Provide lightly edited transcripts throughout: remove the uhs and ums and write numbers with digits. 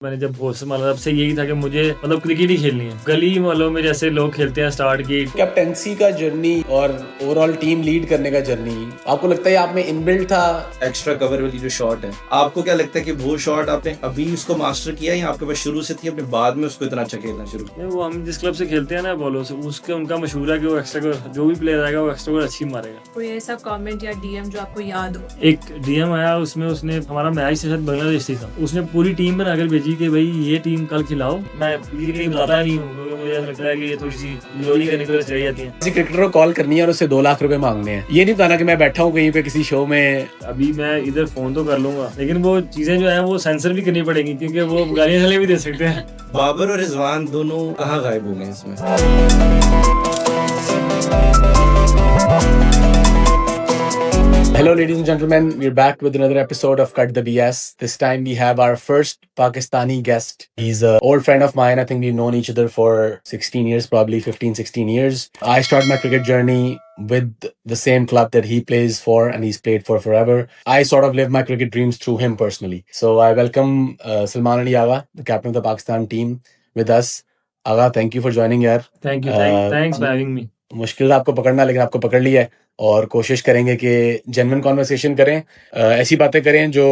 मैंने जब होश संभाला तब से यही था कि मुझे मतलब क्रिकेट ही खेलनी है। गली मोहल्लों में जैसे लोग खेलते हैं स्टार्ट की। कैप्टेंसी का जर्नी और ओवरऑल टीम लीड करने का जर्नी आपको लगता है आप में इनबिल्ट था? एक्स्ट्रा कवर वाली जो शॉट है, आपको क्या लगता है कि वो शॉट आपने अभी उसको मास्टर किया या आपके पास शुरू से थी, अपने बाद में उसको इतना अच्छा खेलना शुरू किया? वो हम जिस क्लब से खेलते हैं ना बॉलों से, उसके उनका मशहूर है कि वो एक्स्ट्रा कवर जो भी प्लेयर आएगा वो एक्स्ट्रा कवर अच्छी मारेगा। कोई ऐसा कमेंट या डीएम जो आपको याद हो? एक डीएम आया, उसमें उसने हमारा मैच से शायद बांग्लादेश से था, उसने पूरी टीम बनाकर भेजी कि भाई ये टीम कल खिलाओ। मैं कहीं बताता नहीं हूँ क्योंकि मुझे लगता है कि ये थोड़ी सी लोली करने के लिए चली जाती है। किसी क्रिकेटर को कॉल करनी है और उससे 2 लाख रुपए मांगने हैं, ये नहीं बताना कि मैं बैठा हूँ कहीं पे किसी शो में। अभी मैं इधर फोन तो कर लूंगा, लेकिन वो चीजें जो है वो सेंसर भी करनी पड़ेंगी क्योंकि वो गालियां भी दे सकते हैं। बाबर और रिजवान दोनों कहाँ गायब हो गए इसमें? Hello, ladies and gentlemen. We're back with another episode of Cut the BS. This time we have our first Pakistani guest. He's an old friend of mine. I think we've known each other for 16 years, probably 15, 16 years. I started my cricket journey with the same club that he plays for and he's played for forever. I sort of lived my cricket dreams through him personally. So I welcome Salman Ali Agha, the captain of the Pakistan team, with us. Agha, thank you for joining, yaar. Thank you, thanks for having me. मुश्किल था आपको पकड़ना, लेकिन आपको पकड़ लिया है और कोशिश करेंगे कि जेन्युइन कॉन्वर्सेशन करें, ऐसी बातें करें जो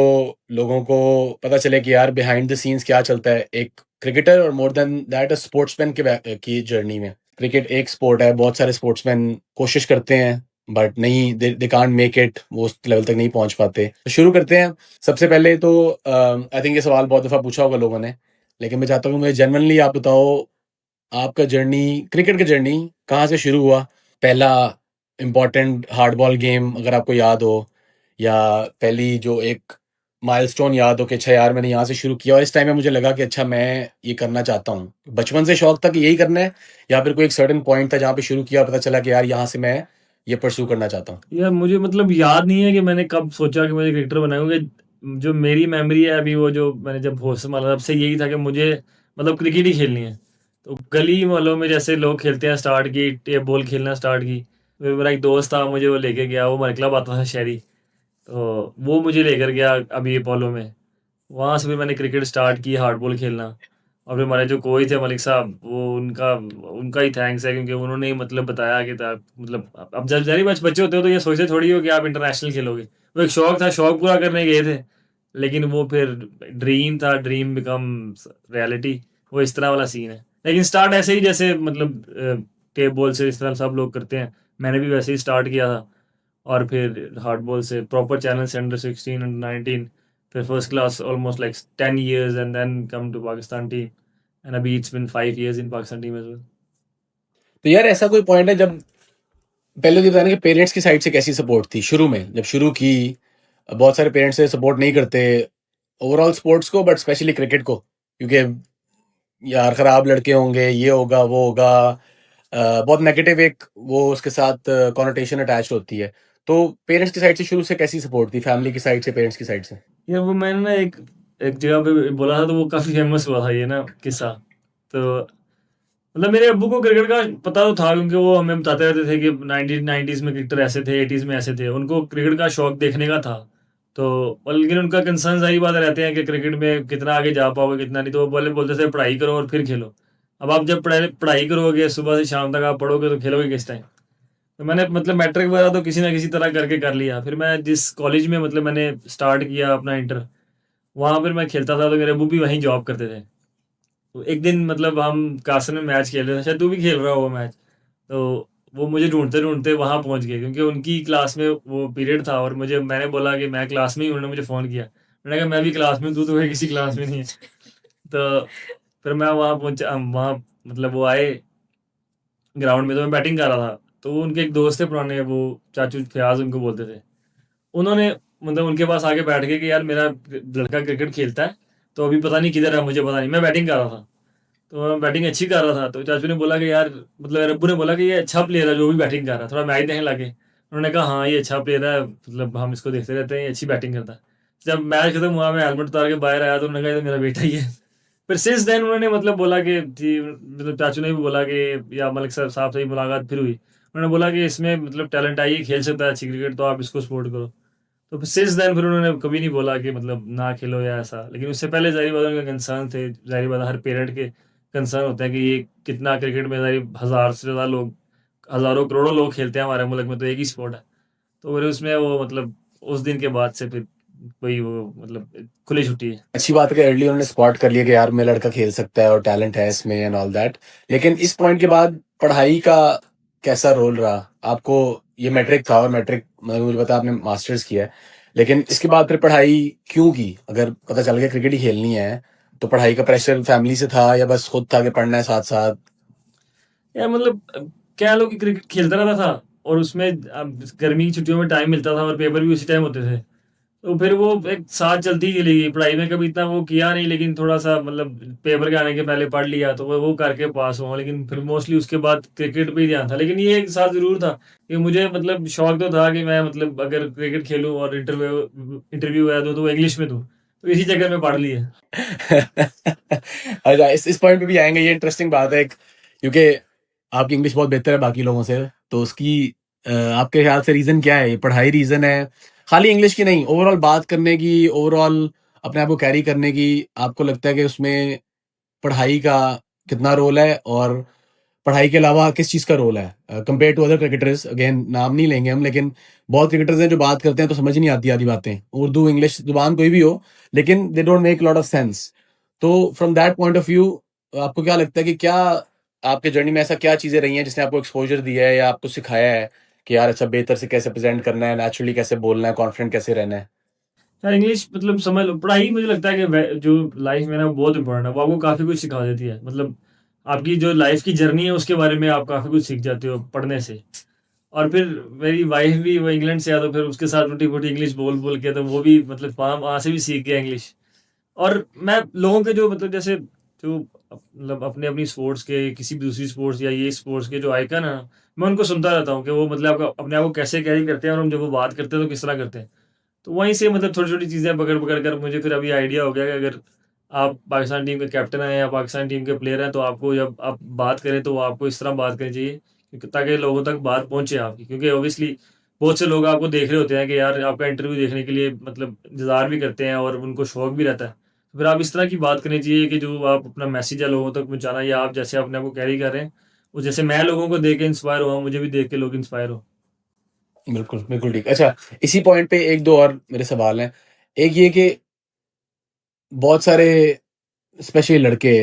लोगों को पता चले कि यार बिहाइंड द सीन्स क्या चलता है एक क्रिकेटर और more than that a sportsman की जर्नी में। क्रिकेट एक स्पोर्ट है, बहुत सारे स्पोर्ट्समैन कोशिश करते हैं बट नहीं, दे कांट मेक इट, वो उस लेवल तक नहीं पहुंच पाते। तो शुरू करते हैं। सबसे पहले तो आई थिंक ये सवाल बहुत दफ़ा पूछा होगा लोगों ने, लेकिन मैं चाहता हूँ मुझे जेन्युइनली आप बताओ, आपका जर्नी, क्रिकेट का जर्नी कहाँ से शुरू हुआ? पहला इम्पोर्टेंट हार्ड बॉल गेम अगर आपको याद हो, या पहली जो एक माइलस्टोन याद हो कि अच्छा यार मैंने यहाँ से शुरू किया और इस टाइम में मुझे लगा कि अच्छा मैं ये करना चाहता हूँ। बचपन से शौक था कि यही करना है, या फिर कोई एक सर्टेन पॉइंट था जहाँ पे शुरू किया और पता चला कि यार यहाँ से मैं ये परस्यू करना चाहता हूँ? यार मुझे मतलब याद नहीं है कि मैंने कब सोचा कि मुझे क्रिकेटर बनाऊं, क्योंकि जो मेरी मेमोरी है अभी, वो जो मैंने जब होश संभाला तब से यही था कि मुझे मतलब क्रिकेट ही खेलनी है। तो गली मोहल्लों में जैसे लोग खेलते हैं स्टार्ट की, टेप बॉल खेलना स्टार्ट की। फिर मेरा एक दोस्त था, मुझे वो लेके गया, वो हमारे क्लब आता था शहरी, तो वो मुझे लेकर गया अभी अपोलो में। वहाँ से फिर मैंने क्रिकेट स्टार्ट की, हार्ड बॉल खेलना। और फिर हमारे जो कोच थे मलिक साहब, वो उनका उनका ही थैंक्स है क्योंकि उन्होंने ही मतलब बताया कि मतलब अब जब जारी बच्चे होते हो तो ये सोचते थोड़ी हो कि आप इंटरनेशनल खेलोगे। वो एक शौक था, शौक पूरा करने गए थे, लेकिन वो फिर ड्रीम था, ड्रीम बिकम रियलिटी। वो इस तरह वाला सीन है। लेकिन स्टार्ट ऐसे ही जैसे मतलब टेप बॉल से इस तरह सब लोग करते हैं, मैंने भी वैसे ही स्टार्ट किया था। और फिर हार्ड बॉल से प्रॉपर चैनल से अंडर 16 अंडर 19, फिर first class almost like 10 years and then come to Pakistan team, and अभी it's been 5 years in Pakistan team as well. तो यार ऐसा कोई पॉइंट है जब पहले तो बताना कि पेरेंट्स की साइड से कैसी सपोर्ट थी शुरू में जब शुरू की? बहुत सारे पेरेंट्स से सपोर्ट नहीं करते ओवरऑल स्पोर्ट्स को, बट स्पेशली क्रिकेट को, क्योंकि यार खराब लड़के होंगे, ये होगा वो होगा, बहुत नेगेटिव एक वो उसके साथ कॉनोटेशन अटैच होती है। तो पेरेंट्स की साइड से शुरू से कैसी सपोर्ट थी, फैमिली की साइड से, पेरेंट्स की साइड से? यार वो मैंने ना एक एक जगह पे बोला था, तो वो काफ़ी फेमस हुआ था ये ना किस्सा। तो मतलब मेरे अब्बू को क्रिकेट का पता तो था क्योंकि वो हमें बताते रहते थे कि 1990s में क्रिकेटर ऐसे थे, 80s में ऐसे थे, उनको क्रिकेट का शौक देखने का था। तो लेकिन उनका कंसर्न यही बात रहते हैं कि क्रिकेट में कितना आगे जा पाओगे कितना नहीं, तो वो पहले बोलते थे पढ़ाई करो और फिर खेलो। अब आप जब पढ़ाई करोगे सुबह से शाम तक आप पढ़ोगे तो खेलोगे किस टाइम? तो मैंने मतलब मैट्रिक वगैरह तो किसी ना किसी तरह करके कर लिया। फिर मैं जिस कॉलेज में मतलब मैंने स्टार्ट किया अपना इंटर, वहाँ पर मैं खेलता था, तो मेरे अब्बू भी वहीं जॉब करते थे। तो एक दिन मतलब हम कासन में मैच खेल रहे थे, शायद तू भी खेल रहा हो मैच। तो वो मुझे ढूंढते ढूंढते वहाँ पहुँच गए क्योंकि उनकी क्लास में वो पीरियड था, और मैंने बोला कि मैं क्लास में ही, उन्होंने मुझे फ़ोन किया, मैंने कहा मैं भी क्लास में हूँ, तू तो है किसी क्लास में नहीं है। तो फिर मैं वहाँ पहुँचा, वहाँ मतलब वो आए ग्राउंड में, तो मैं बैटिंग कर रहा था। तो वो उनके एक दोस्त थे पुराने, वो चाचू फयाज उनको बोलते थे, उन्होंने मतलब उनके पास आके बैठ गए कि यार मेरा लड़का क्रिकेट खेलता है, तो अभी पता नहीं किधर है, मुझे पता नहीं, मैं बैटिंग कर रहा था। तो मैं बैटिंग अच्छी कर रहा था, तो चाचू ने बोला कि यार मतलब मेरे अब्बू ने बोला कि ये अच्छा प्लेयर है जो भी बैटिंग कर रहा है, थोड़ा मैच देखने लगे। उन्होंने कहा हाँ ये अच्छा प्लेयर है, मतलब हम इसको देखते रहते हैं, ये अच्छी बैटिंग करता है। जब मैच खत्म हुआ, मैं हेलमेट उतार के बाहर आया, तो उन्होंने कहा ये तो मेरा बेटा ही है। फिर सिंस देन उन्होंने मतलब बोला कि जी, मतलब चाचू ने भी बोला कि या मलिक साहब से ही मुलाकात फिर हुई, उन्होंने बोला कि इसमें मतलब टैलेंट आई है, खेल सकता है अच्छी क्रिकेट, तो आप इसको सपोर्ट करो। तो सिंस देन फिर उन्होंने कभी नहीं बोला कि मतलब ना खेलो या ऐसा। लेकिन उससे पहले ज़ाहिर बात है उनके कंसर्न थे, ज़ाहिर बात है हर पेरेंट के कंसर्न होते हैं कि ये कितना क्रिकेट में ज़ाहिर 1000 से ज़्यादा लोग, हज़ारों करोड़ों लोग खेलते हैं हमारे मुल्क में, तो एक ही स्पोर्ट है। तो फिर उसमें वो मतलब उस दिन के बाद से फिर कोई वो मतलब खुली छुट्टी है। अच्छी बात है कि अर्ली उन्होंने स्पॉट कर लिया कि यार मेरा लड़का खेल सकता है और टैलेंट है इसमें एंड ऑल दैट। लेकिन इस पॉइंट के बाद पढ़ाई का कैसा रोल रहा आपको? ये मैट्रिक था और मैट्रिक मुझे पता आपने मास्टर्स किया है, लेकिन इसके बाद फिर पढ़ाई क्यों की? अगर पता चल गया क्रिकेट ही खेलनी है तो पढ़ाई का प्रेशर फैमिली से था या बस खुद था कि पढ़ना है साथ साथ? यार मतलब क्या लोग कि क्रिकेट खेलता रहता था और उसमें अब गर्मी की छुट्टियों में टाइम मिलता था और पेपर भी उसी टाइम होते थे, तो फिर वो एक साथ चलती चली गई। पढ़ाई में कभी इतना वो किया नहीं, लेकिन थोड़ा सा मतलब पेपर के आने के पहले पढ़ लिया तो वो करके पास हुआ। लेकिन फिर मोस्टली उसके बाद क्रिकेट पे ही ध्यान था। लेकिन ये एक साथ ज़रूर था कि मुझे मतलब शौक तो था कि मैं मतलब अगर क्रिकेट खेलूँ और इंटरव्यू इंटरव्यू है तो इंग्लिश में दूँ, तो इसी चक्कर में पढ़ लिया। अच्छा, इस पॉइंट पे भी आएंगे। ये इंटरेस्टिंग बात है क्योंकि आपकी इंग्लिश बहुत बेहतर है बाकी लोगों से, तो उसकी आपके ख्याल से रीजन क्या है? ये पढ़ाई रीजन है? खाली इंग्लिश की नहीं, ओवरऑल बात करने की, ओवरऑल अपने आप को कैरी करने की, आपको लगता है कि उसमें पढ़ाई का कितना रोल है और पढ़ाई के अलावा किस चीज़ का रोल है compare to other cricketers? Again नाम नहीं लेंगे हम, लेकिन बहुत क्रिकेटर्स हैं जो बात करते हैं तो समझ नहीं आती आधी बातें, उर्दू इंग्लिश जुबान कोई भी हो, लेकिन they don't make lot of sense. तो from that point of view आपको क्या लगता है कि क्या आपके जर्नी में ऐसा क्या चीज़ें रही हैं जिसने आपको एक्सपोजर दिया है या आपको सिखाया है कि यार अच्छा बेहतर से कैसे प्रेजेंट करना है, नेचुरली कैसे बोलना है, कॉन्फिडेंट कैसे रहना है? यार इंग्लिश मतलब समझ लो, पढ़ाई मुझे लगता है कि जो लाइफ में ना वो बहुत इंपॉर्टेंट है। वो आपको काफ़ी कुछ सिखा देती है। मतलब आपकी जो लाइफ की जर्नी है उसके बारे में आप काफ़ी कुछ सीख जाते हो पढ़ने से। और फिर मेरी वाइफ भी वो इंग्लैंड से है, तो फिर उसके साथ टूटी-फूटी इंग्लिश बोल बोल के तो वो भी मतलब वहाँ वहाँ से भी सीख गया इंग्लिश। और मैं लोगों के जो मतलब जैसे जो मतलब अपने अपनी स्पोर्ट्स के किसी भी दूसरी स्पोर्ट्स या ये स्पोर्ट्स के जो आइकन है ना, मैं उनको सुनता रहता हूँ कि वो मतलब अपने आप को कैसे कैरी करते हैं और हम जब वो बात करते हैं तो किस तरह करते हैं। तो वहीं से मतलब छोटी-छोटी चीज़ें पकड़-पकड़ कर मुझे फिर अभी आइडिया हो गया कि अगर आप पाकिस्तान टीम के कैप्टन हैं या पाकिस्तान टीम के प्लेयर हैं, तो आपको जब आप बात करें तो आपको इस तरह बात करनी चाहिए ताकि लोगों तक बात पहुँचे आपकी। क्योंकि ऑब्वियसली बहुत से लोग आपको देख रहे होते हैं कि यार आपका इंटरव्यू देखने के लिए मतलब इंतज़ार भी करते हैं और उनको शौक भी रहता है। तो फिर आप इस तरह की बात करनी चाहिए कि जो आप अपना मैसेज है लोगों तक पहुँचाना, या आप जैसे अपने आप को कैरी कर रहे हैं, वो जैसे मैं लोगों को देख के इंस्पायर हुआ, मुझे भी देख के लोग इंस्पायर हो। बिल्कुल, बिल्कुल ठीक। अच्छा, इसी पॉइंट पे 1-2 और मेरे सवाल हैं। एक ये कि बहुत सारे स्पेशली लड़के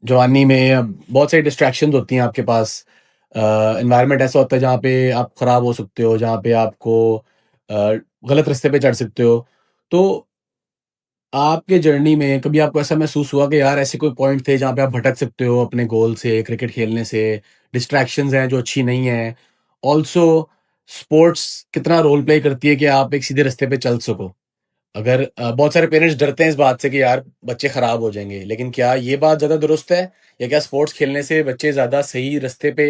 जवानी में बहुत सारी डिस्ट्रैक्शंस होती हैं आपके पास। एनवायरनमेंट ऐसा होता है जहाँ पे आप खराब हो सकते हो, जहाँ पे आपको गलत रास्ते पे चढ़ सकते हो। तो आपके जर्नी में कभी आपको ऐसा महसूस हुआ कि यार ऐसे कोई पॉइंट थे जहाँ पे आप भटक सकते हो अपने गोल से, क्रिकेट खेलने से, डिस्ट्रैक्शंस हैं जो अच्छी नहीं है? ऑल्सो स्पोर्ट्स कितना रोल प्ले करती है कि आप एक सीधे रास्ते पे चल सको? अगर बहुत सारे पेरेंट्स डरते हैं इस बात से कि यार बच्चे खराब हो जाएँगे, लेकिन क्या ये बात ज़्यादा दुरुस्त है या क्या स्पोर्ट्स खेलने से बच्चे ज़्यादा सही रास्ते पे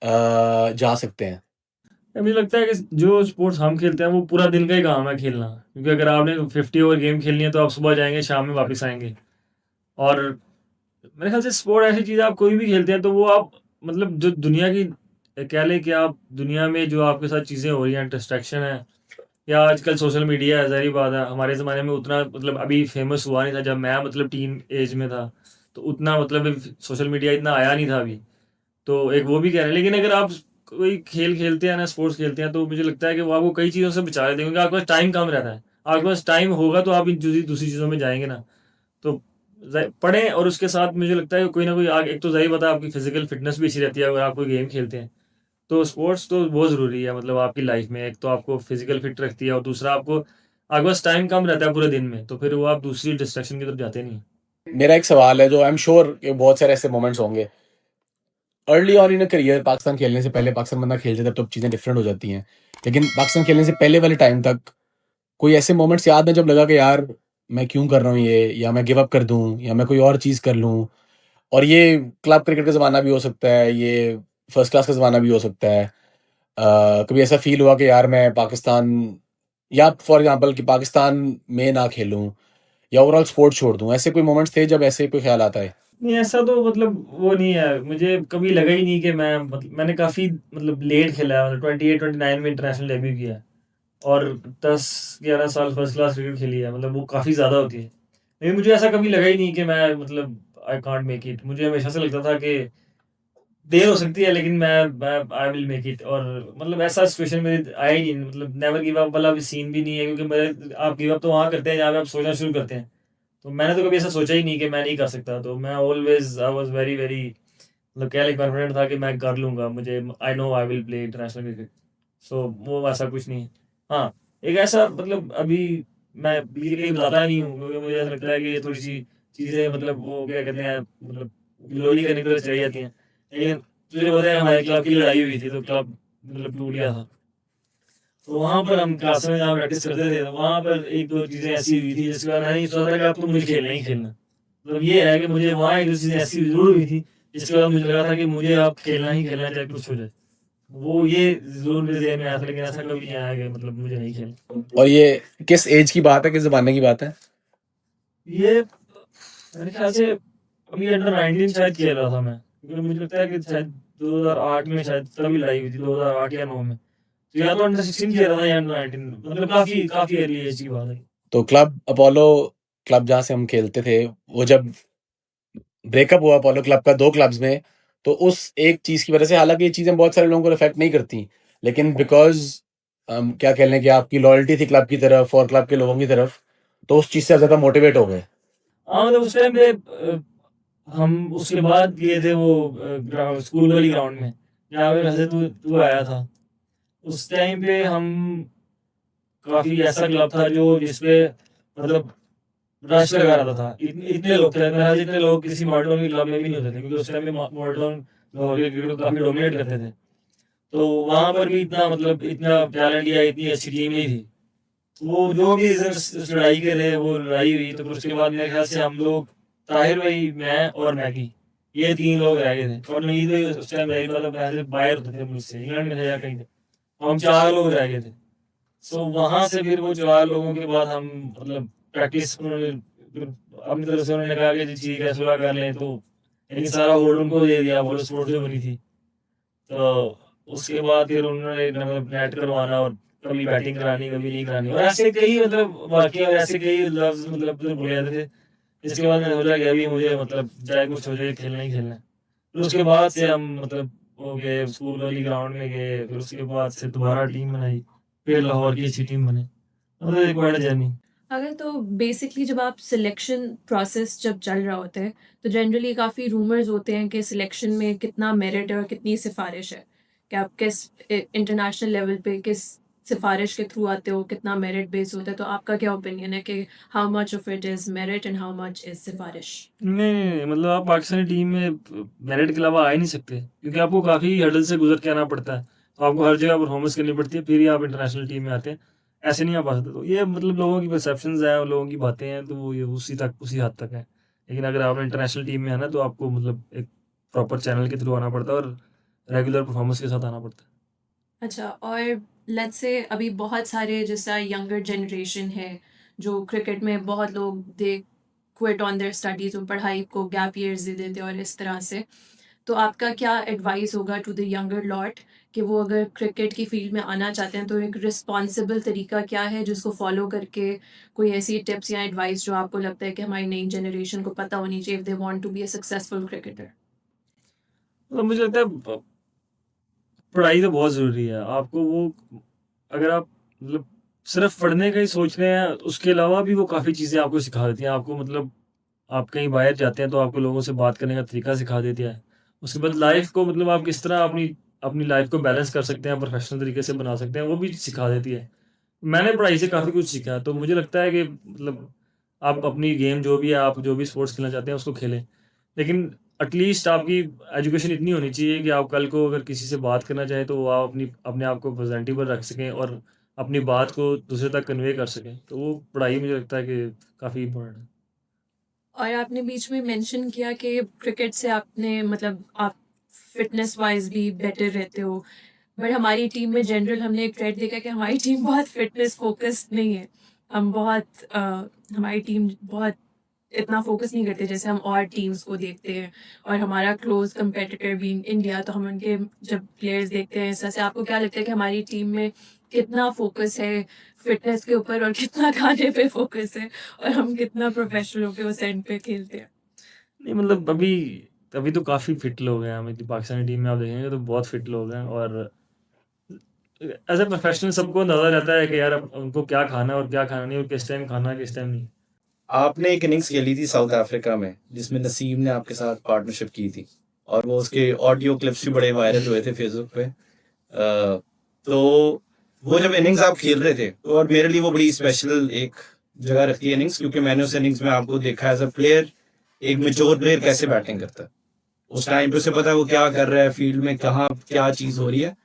जा सकते हैं? मुझे लगता है कि जो स्पोर्ट्स हम खेलते हैं वो पूरा दिन का ही काम है खेलना। क्योंकि अगर आपने 50 ओवर गेम खेलनी है तो आप सुबह जाएँगे, शाम में वापस आएँगे। और मेरे ख्याल से स्पोर्ट ऐसी चीज़ है, आप कोई भी खेलते हैं तो वो आप मतलब जो दुनिया की कह लें कि आप दुनिया में जो आपके साथ चीज़ें हो रही हैं, डिस्ट्रैक्शन है या आजकल सोशल मीडिया है, ज़ाहिर बात है हमारे ज़माने में उतना मतलब अभी फेमस हुआ नहीं था। जब मैं मतलब टीन एज में था तो उतना मतलब सोशल मीडिया इतना आया नहीं था अभी। तो एक वो भी कह रहे हैं। लेकिन अगर आप कोई खेल खेलते हैं ना, स्पोर्ट्स खेलते हैं, तो मुझे लगता है कि वो आपको कई चीज़ों से बचा लेते हैं, क्योंकि आपके पास टाइम कम रहता है। आपके पास टाइम होगा तो आप इन दूसरी दूसरी चीज़ों में जाएँगे ना। तो पढ़ें और उसके साथ मुझे लगता है कि कोई ना कोई आगे, एक तो ज़ाहिर बात है आपकी फिज़िकल फ़िटनेस भी अच्छी रहती है अगर आप कोई गेम खेलते हैं। तो स्पोर्ट्स तो बहुत ज़रूरी है मतलब आपकी लाइफ़ में। एक तो आपको फिज़िकल फ़िट रखती है और दूसरा आपको आपके पास टाइम कम रहता है पूरे दिन में, तो फिर वो आप दूसरी डिस्ट्रैक्शन की तरफ जाते नहीं हैं। मेरा एक सवाल है जो आई एम श्योर कि बहुत सारे ऐसे मोमेंट्स होंगे। Early on in a career Pakistan खेलने से पहले पाकिस्तान बंदा खेलते तब तो चीज़ें डिफरेंट हो जाती हैं। लेकिन पाकिस्तान खेलने से पहले वाले टाइम तक कोई ऐसे मोमेंट्स याद हैं जब लगा कि यार मैं क्यों कर रहा हूँ ये, या मैं गिव अप कर दूँ या मैं कोई और चीज़ कर लूँ? और ये क्लब क्रिकेट का ज़माना भी हो सकता है, ये फर्स्ट क्लास का ज़माना भी हो सकता है। कभी ऐसा फ़ील हुआ कि यार मैं पाकिस्तान या फॉर एग्ज़ाम्पल कि पाकिस्तान में ना खेलूँ या ओवरऑल स्पोर्ट छोड़ दूँ? ऐसे कोई मोमेंट्स थे जब ऐसे कोई ख़्याल आता है? नहीं, ऐसा तो मतलब वो नहीं है। मुझे कभी लगा ही नहीं कि मैंने काफ़ी मतलब लेट खेला है, मतलब 28-29 में इंटरनेशनल डेब्यू किया है। और 10-11 साल फर्स्ट क्लास क्रिकेट खेली है, मतलब वो काफ़ी ज़्यादा होती है। लेकिन मुझे ऐसा कभी लगा ही नहीं कि मैं मतलब आई कांट मेक इट। मुझे हमेशा से लगता था कि देर हो सकती है, लेकिन मैं आई विल मेक इट। और मतलब ऐसा सिचुएशन मेरे आया ही नहीं, मतलब नेवर गिव अप वाला भी सीन भी नहीं है, क्योंकि मेरे आप गिव अप तो वहाँ करते हैं जहाँ पे आप सोचना शुरू करते हैं। तो मैंने तो कभी ऐसा सोचा ही नहीं कि मैं नहीं कर सकता। तो मैं always I was very very मतलब कह लें कॉन्फिडेंट था कि मैं कर लूँगा। मुझे I know I will play international cricket. So वो ऐसा कुछ नहीं है। हाँ, एक ऐसा मतलब अभी मैं ये कहीं बताता नहीं हूँ, क्योंकि मुझे ऐसा लगता है कि ये थोड़ी-सी चीज़ें मतलब वो क्या कहते हैं मतलब ग्लोरी करने की तरह चली जाती हैं। लेकिन तुझे पता है हमारे क्लब की लड़ाई हुई थी, तो क्लब मतलब टूट गया था। तो वहाँ पर हम क्लास में जहाँ प्रैक्टिस करते थे, तो वहाँ पर 1-2 चीज़ें ऐसी हुई थी जिसके बाद मैंने ये सोचा था कि अब तो मुझे खेलना ही खेलना है। मतलब ये है कि मुझे वहाँ 1-2 चीज़ें ऐसी ज़रूर हुई थी, जिसके बाद मुझे लगा था कि मुझे अब खेलना ही खेलना है, चाहे कुछ हो जाए। वो ये ज़रूर मेरे ज़हन में आया था, लेकिन ऐसा कभी नहीं आया कि मतलब मुझे नहीं खेलना। और ये किस एज की बात है, किस ज़माने की बात है? ये मेरे ख्याल से अभी अंडर 19 शायद खेल रहा था मैं, क्योंकि मुझे लगता है कि शायद 2008 में शायद तभी लड़ाई हुई थी, 2008 या 9 में। तो या तो अंडर 16 खेल रहा था या अंडर 19, मतलब काफ़ी अर्ली एज की बात है। तो क्लब अपोलो, क्लब जहाँ से हम खेलते थे, वो जब ब्रेकअप हुआ अपोलो क्लब का 2 क्लब्स में, तो उस एक चीज़ की वजह से, हालाँकि ये चीज़ें बहुत सारे लोगों को अफ़ेक्ट नहीं करती, लेकिन बिकॉज़ क्या कह लें कि आपकी लॉयल्टी थी क्लब की तरफ और क्लब के लोगों की तरफ, तो उस चीज़ से आप ज़्यादा मोटिवेट हो गए। हाँ, मतलब उस टाइम पे हम उसके बाद गए थे वो स्कूल वाली ग्राउंड में, जहाँ पे वैसे तू तू आया था। उस टाइम पे हम काफ़ी ऐसा क्लब था जो जिसपे मतलब रश लगा रहता था। इतने लोग थे, मेरे ख्याल से इतने लोग किसी मॉडल टाउन के क्लब में भी नहीं होते थे, क्योंकि उस टाइम पे मॉडल टाउन लाहौर के क्रिकेट को काफ़ी डोमिनेट करते थे। तो वहाँ पर भी इतना मतलब इतना टैलेंट या इतनी अच्छी टीम नहीं थी। वो जो भी रीज़न उस लड़ाई के थे, वो लड़ाई हुई, तो फिर उसके बाद मेरे ख्याल से हम लोग ताहिर भाई, मैं और मैकी, ये 3 लोग रह गए थे। और नहीं तो उस टाइम रही मतलब ऐसे बाहर होते थे मुझसे, इंग्लैंड में थे या कहीं थे। हम 4 लोग रह गए थे। सो वहाँ से फिर वो 4 लोगों के बाद हम मतलब प्रैक्टिस उन्होंने फिर अपनी तरफ से उन्होंने कहा कि जी ठीक है सुलह कर लें, तो लेकिन सारा होल्ड उनको दे दिया, बॉल स्पोर्ट्स जो बनी थी। तो उसके बाद फिर उन्होंने मतलब नेट करवाना और कभी बैटिंग करानी, कभी नहीं करानी, और ऐसे कई मतलब वाक़ई और ऐसे कई लफ्ज़ मतलब तो बोले जाते थे। इसके बाद मैंने सोचा कि अभी मुझे मतलब चाहे कुछ हो जाए, खेलना ही खेलना है। फिर उसके बाद से हम मतलब वो गए स्कूल वाली ग्राउंड में गए, फिर उसके बाद से दोबारा टीम बनाई, फिर लाहौर की अच्छी टीम बनी। मतलब एक बड़ा जर्नी। अगर तो बेसिकली जब आप सिलेक्शन प्रोसेस जब चल रहा होता है, तो जनरली काफ़ी रूमर्स होते हैं कि सिलेक्शन में कितना मेरिट है और कितनी सिफ़ारिश है। कि आप किस इंटरनेशनल लेवल पे किस सिफ़ारिश के थ्रू आते हो, कितना मेरिट बेस होता है। तो आपका क्या ओपिनियन है कि how much of it is merit and how much is सिफ़ारिश? नहीं, मतलब आप पाकिस्तानी टीम में मेरिट के अलावा आ ही नहीं सकते, क्योंकि आपको काफ़ी हर्डल से गुज़र के आना पड़ता है। तो आपको हर जगह परफ़ॉर्मेंस करनी पड़ती है, फिर ही आप इंटरनेशनल टीम में आते हैं। ऐसे नहीं आ पा सकते। तो ये मतलब लोगों की परसेप्शंस हैं और लोगों की बातें हैं, तो वो ये उसी हद तक है। लेकिन अगर आपने इंटरनेशनल टीम में आना है, तो आपको मतलब एक प्रॉपर चैनल के थ्रू आना पड़ता है और रेगुलर परफ़ॉर्मेंस के साथ आना पड़ता है। अच्छा, और लेट्स से अभी बहुत सारे जैसा यंगर जनरेशन है जो क्रिकेट में बहुत लोग दे क्विट ऑन देयर स्टडीज़, वो पढ़ाई को गैप ईयर्स दे देते हैं और इस तरह से। तो आपका क्या एडवाइस होगा टू द यंगर लॉट कि वो अगर क्रिकेट की फील्ड में आना चाहते हैं, तो एक रिस्पॉन्सिबल तरीका क्या है जिसको फॉलो करके कोई ऐसी टिप्स या एडवाइस जो आपको लगता है कि हमारी नई जनरेशन को पता होनी चाहिए if they want to be a successful cricketer? मतलब मुझे लगता है पढ़ाई तो बहुत ज़रूरी है। आपको वो अगर आप मतलब सिर्फ़ पढ़ने का ही सोच रहे हैं, उसके अलावा भी वो काफ़ी चीज़ें आपको सिखा देती हैं। आपको मतलब आप कहीं बाहर जाते हैं, तो आपको लोगों से बात करने का तरीका सिखा देती है। उसके बाद लाइफ़ को मतलब आप किस तरह अपनी अपनी लाइफ़ को बैलेंस कर सकते हैं, प्रोफ़ेशनल तरीके से बना सकते हैं, वो भी सिखा देती है। मैंने पढ़ाई से काफ़ी कुछ सीखा है, तो मुझे लगता है कि मतलब आप अपनी गेम जो भी है, आप जो भी स्पोर्ट्स खेलना चाहते हैं, उसको खेलें। लेकिन एटलीस्ट आपकी एजुकेशन इतनी होनी चाहिए कि आप कल को अगर किसी से बात करना चाहें, तो आप अपने आप को प्रेज़ेंटेबल रख सकें और अपनी बात को दूसरे तक कन्वे कर सकें। तो वो पढ़ाई मुझे लगता है कि काफ़ी इम्पोर्टेंट है। और आपने बीच में मेंशन किया कि क्रिकेट से आपने मतलब आप फिटनेस वाइज भी बेटर रहते हो, बट हमारी टीम में जनरल हमने एक ट्रेंड देखा कि हमारी टीम बहुत फिटनेस फोकस्ड नहीं है। हम बहुत हमारी टीम बहुत इतना फोकस नहीं करते जैसे हम और टीम्स को देखते हैं, और हमारा क्लोज कंपेटिटर बीइंग इंडिया, तो हम उनके जब प्लेयर्स देखते हैं इस तरह से, आपको क्या लगता है कि हमारी टीम में कितना फोकस है फिटनेस के ऊपर और कितना खाने पे फोकस है, और हम कितना प्रोफेशनल होकर उस एंड पे खेलते हैं? नहीं मतलब अभी तो काफ़ी फिट लोग हैं हमारी पाकिस्तानी टीम में, आप देखेंगे तो बहुत फिट लोग हैं, और एज ए प्रोफेशनल सबको अंदाज़ा रहता है कि यार अब उनको क्या खाना है और क्या खाना नहीं, और किस टाइम खाना है किस टाइम नहीं। आपने एक इनिंग्स खेली थी साउथ अफ्रीका में जिसमें नसीम ने आपके साथ पार्टनरशिप की थी, और वो उसके ऑडियो क्लिप्स भी बड़े वायरल हुए थे फेसबुक पे। तो वो जब इनिंग्स आप खेल रहे थे, तो और मेरे लिए वो बड़ी स्पेशल एक जगह रखती है इनिंग्स, क्योंकि मैंने उस इनिंग्स में आपको देखा एज अ प्लेयर, एक मेच्योर प्लेयर कैसे बैटिंग करता है। उस टाइम पे उसे पता है वो क्या कर रहा है, फील्ड में कहाँ क्या चीज हो रही है,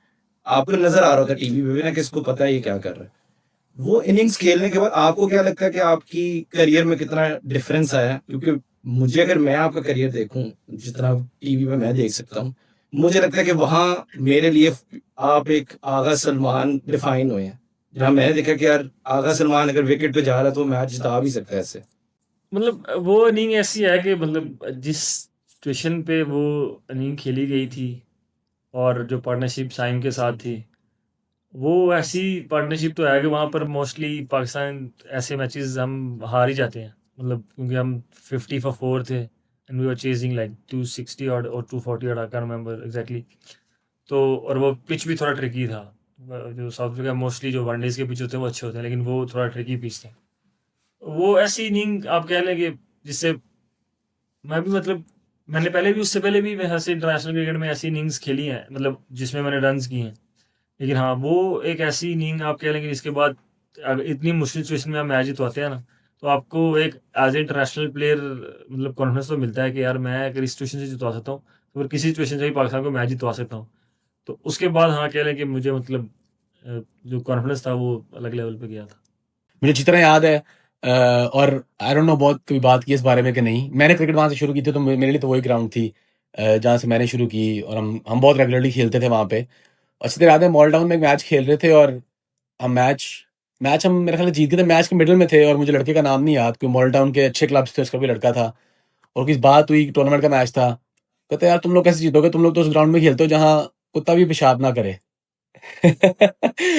आपको नजर आ रहा था टीवी पे भी ना कि इसको पता है ये क्या कर रहा है। वो इनिंग्स खेलने के बाद आपको क्या लगता है कि आपकी करियर में कितना डिफरेंस आया? क्योंकि मुझे, अगर मैं आपका करियर देखूं जितना टीवी पे मैं देख सकता हूँ, मुझे लगता है कि वहां मेरे लिए आप एक आगा सलमान डिफाइन हुए हैं, जहाँ मैंने देखा कि यार आगा सलमान अगर विकेट पे जा रहा है तो मैच जिता भी सकता है ऐसे। मतलब वो इनिंग ऐसी है कि मतलब जिस सिचुएशन पे वो इनिंग खेली गई थी, और जो पार्टनरशिप साइम के साथ थी, वो ऐसी पार्टनरशिप तो है कि वहाँ पर मोस्टली पाकिस्तान ऐसे मैचेस हम हार ही जाते हैं, मतलब क्योंकि हम 50 for 4 थे, and we were chasing like 260 और 240 आई कैन रिमेंबर एग्जैक्टली। तो और वो पिच भी थोड़ा ट्रिकी था, जो साउथ अफ्रीका मोस्टली जो वनडेज के पिच होते हैं वो अच्छे होते हैं, लेकिन वो थोड़ा ट्रिकी पिच था। वो ऐसी इनिंग आप कह लें कि जिससे मैं भी मतलब मैंने पहले भी, उससे पहले भी मैं ऐसे इंटरनेशनल क्रिकेट में ऐसी इनिंग्स खेली हैं, मतलब जिसमें मैंने रन्स किए हैं, लेकिन हाँ वो एक ऐसी इनिंग आप कह लेंगे जिसके बाद अगर इतनी मुश्किल सिचुएशन में आप मैच जितवाते हैं ना, तो आपको एक एज ए इंटरनेशनल प्लेयर मतलब कॉन्फिडेंस तो मिलता है कि यार मैं अगर इस सिचुएशन से जितवा सकता हूँ, तो फिर किसी सिचुएशन से भी पाकिस्तान को मैच जितवा सकता हूँ। तो उसके बाद हाँ कह लें कि मुझे मतलब जो कॉन्फिडेंस था वो अलग लेवल पे गया था। मुझे जितना याद है और आई डोंट नो बहुत कभी बात की इस बारे में कि नहीं, मैंने क्रिकेट वहाँ से शुरू की थी, तो मेरे लिए तो वही ग्राउंड थी जहाँ से मैंने शुरू की, और हम बहुत रेगुलरली खेलते थे वहाँ पे। अच्छी तरह याद है, मॉल टाउन में एक मैच खेल रहे थे, और हम मैच मैच हम मेरे ख्याल से जीत गए थे, मैच के मिडिल में थे, और मुझे लड़के का नाम नहीं याद, क्योंकि मॉल टाउन के अच्छे क्लब्स थे, उसका भी लड़का था, और किस बात हुई, टूर्नामेंट का मैच था। कहते यार तुम लोग कैसे जीतोगे, तुम लोग तो उस ग्राउंड में खेलते हो जहाँ कुत्ता भी पेशाब ना करे।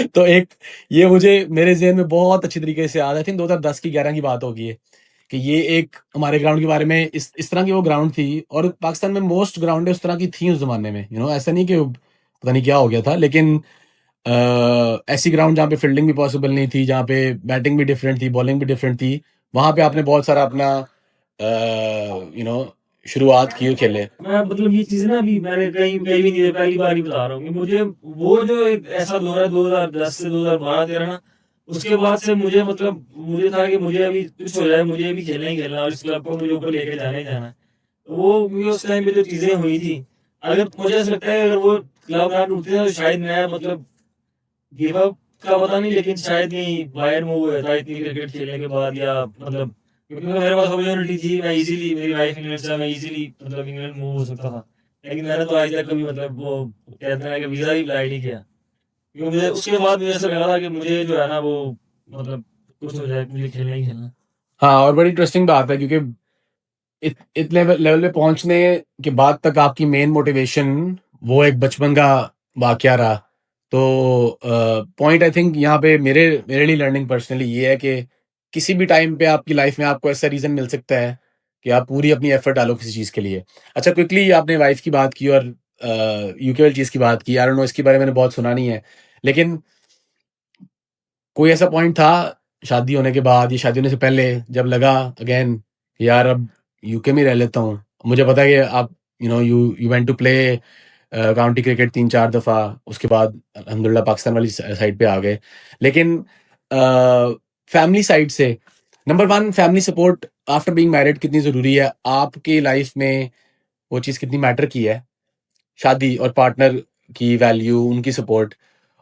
तो एक ये मुझे मेरे ज़हन में बहुत अच्छी तरीके से याद है, आई थिंक 2010 की 11 की बात होगी ये, कि ये एक हमारे ग्राउंड के बारे में इस तरह की वो ग्राउंड थी, और पाकिस्तान में मोस्ट ग्राउंडें उस तरह की थी उस ज़माने में, ऐसा नहीं कि पता नहीं क्या हो गया था, लेकिन ऐसी ग्राउंड जहाँ पे फील्डिंग भी पॉसिबल नहीं थी, जहाँ पे बैटिंग भी डिफरेंट थी, बॉलिंग भी डिफरेंट थी, वहाँ पे आपने बहुत सारा अपना शुरुआत की और खेले। मैं मतलब ये चीज़ ना अभी मैंने कहीं कहीं भी नहीं, पहली बार ही बता रहा हूँ कि मुझे वो जो एक ऐसा दौर है 2010 से 2012-13 ना, उसके बाद से मुझे मतलब मुझे था कि मुझे अभी कुछ हो जाए, मुझे भी खेलना ही खेलना, और इस क्लब को मुझे ऊपर लेके जाना ही जाना है। वो क्योंकि उस टाइम पे जो चीज़ें हुई थी, अगर मुझे ऐसा लगता है अगर वो क्लब ना टूटते तो शायद मैं मतलब गिव अप का पता नहीं, लेकिन शायद यही बाहर मूव हुआ था इतनी क्रिकेट खेलने के बाद, या मतलब क्योंकि मेरे पास अपॉर्चुनिटी थी, मैं इजीली, मेरी वाइफ इंग्लैंड से, मैं इजीली मतलब इंग्लैंड मूव हो सकता था, लेकिन मैंने तो आज तक कभी मतलब वो कहते हैं कि वीज़ा भी अप्लाई नहीं किया, क्योंकि मुझे उसके बाद मुझे ऐसा लगा था कि मुझे जो है ना वो मतलब कुछ हो जाए, मुझे खेलना ही खेलना। हाँ, और बड़ी इंटरेस्टिंग बात है, क्योंकि इस लेवल पे पहुंचने के बाद तक आपकी मेन मोटिवेशन वो एक बचपन का वाकया रहा। तो पॉइंट आई थिंक यहाँ पे मेरे मेरे लिए लर्निंग पर्सनली ये है कि किसी भी टाइम पे आपकी लाइफ में आपको ऐसा रीज़न मिल सकता है कि आप पूरी अपनी एफर्ट डालो किसी चीज़ के लिए। अच्छा, क्विकली आपने वाइफ की बात की और यूके वाली चीज़ की बात की, आई डोंट नो इसके बारे में मैंने बहुत सुना नहीं है, लेकिन कोई ऐसा पॉइंट था शादी होने के बाद या शादी होने से पहले जब लगा अगेन यार अब यूके में रह लेता हूँ? मुझे पता है कि आप you went to play county cricket 3-4 दफ़ा, उसके बाद अल्हम्दुलिल्लाह पाकिस्तान वाली साइड पे आ गए, लेकिन फैमिली साइड से number 1 family support after being married कितनी ज़रूरी है आपकी लाइफ में, वो चीज़ कितनी मैटर की है, शादी और पार्टनर की वैल्यू, उनकी सपोर्ट।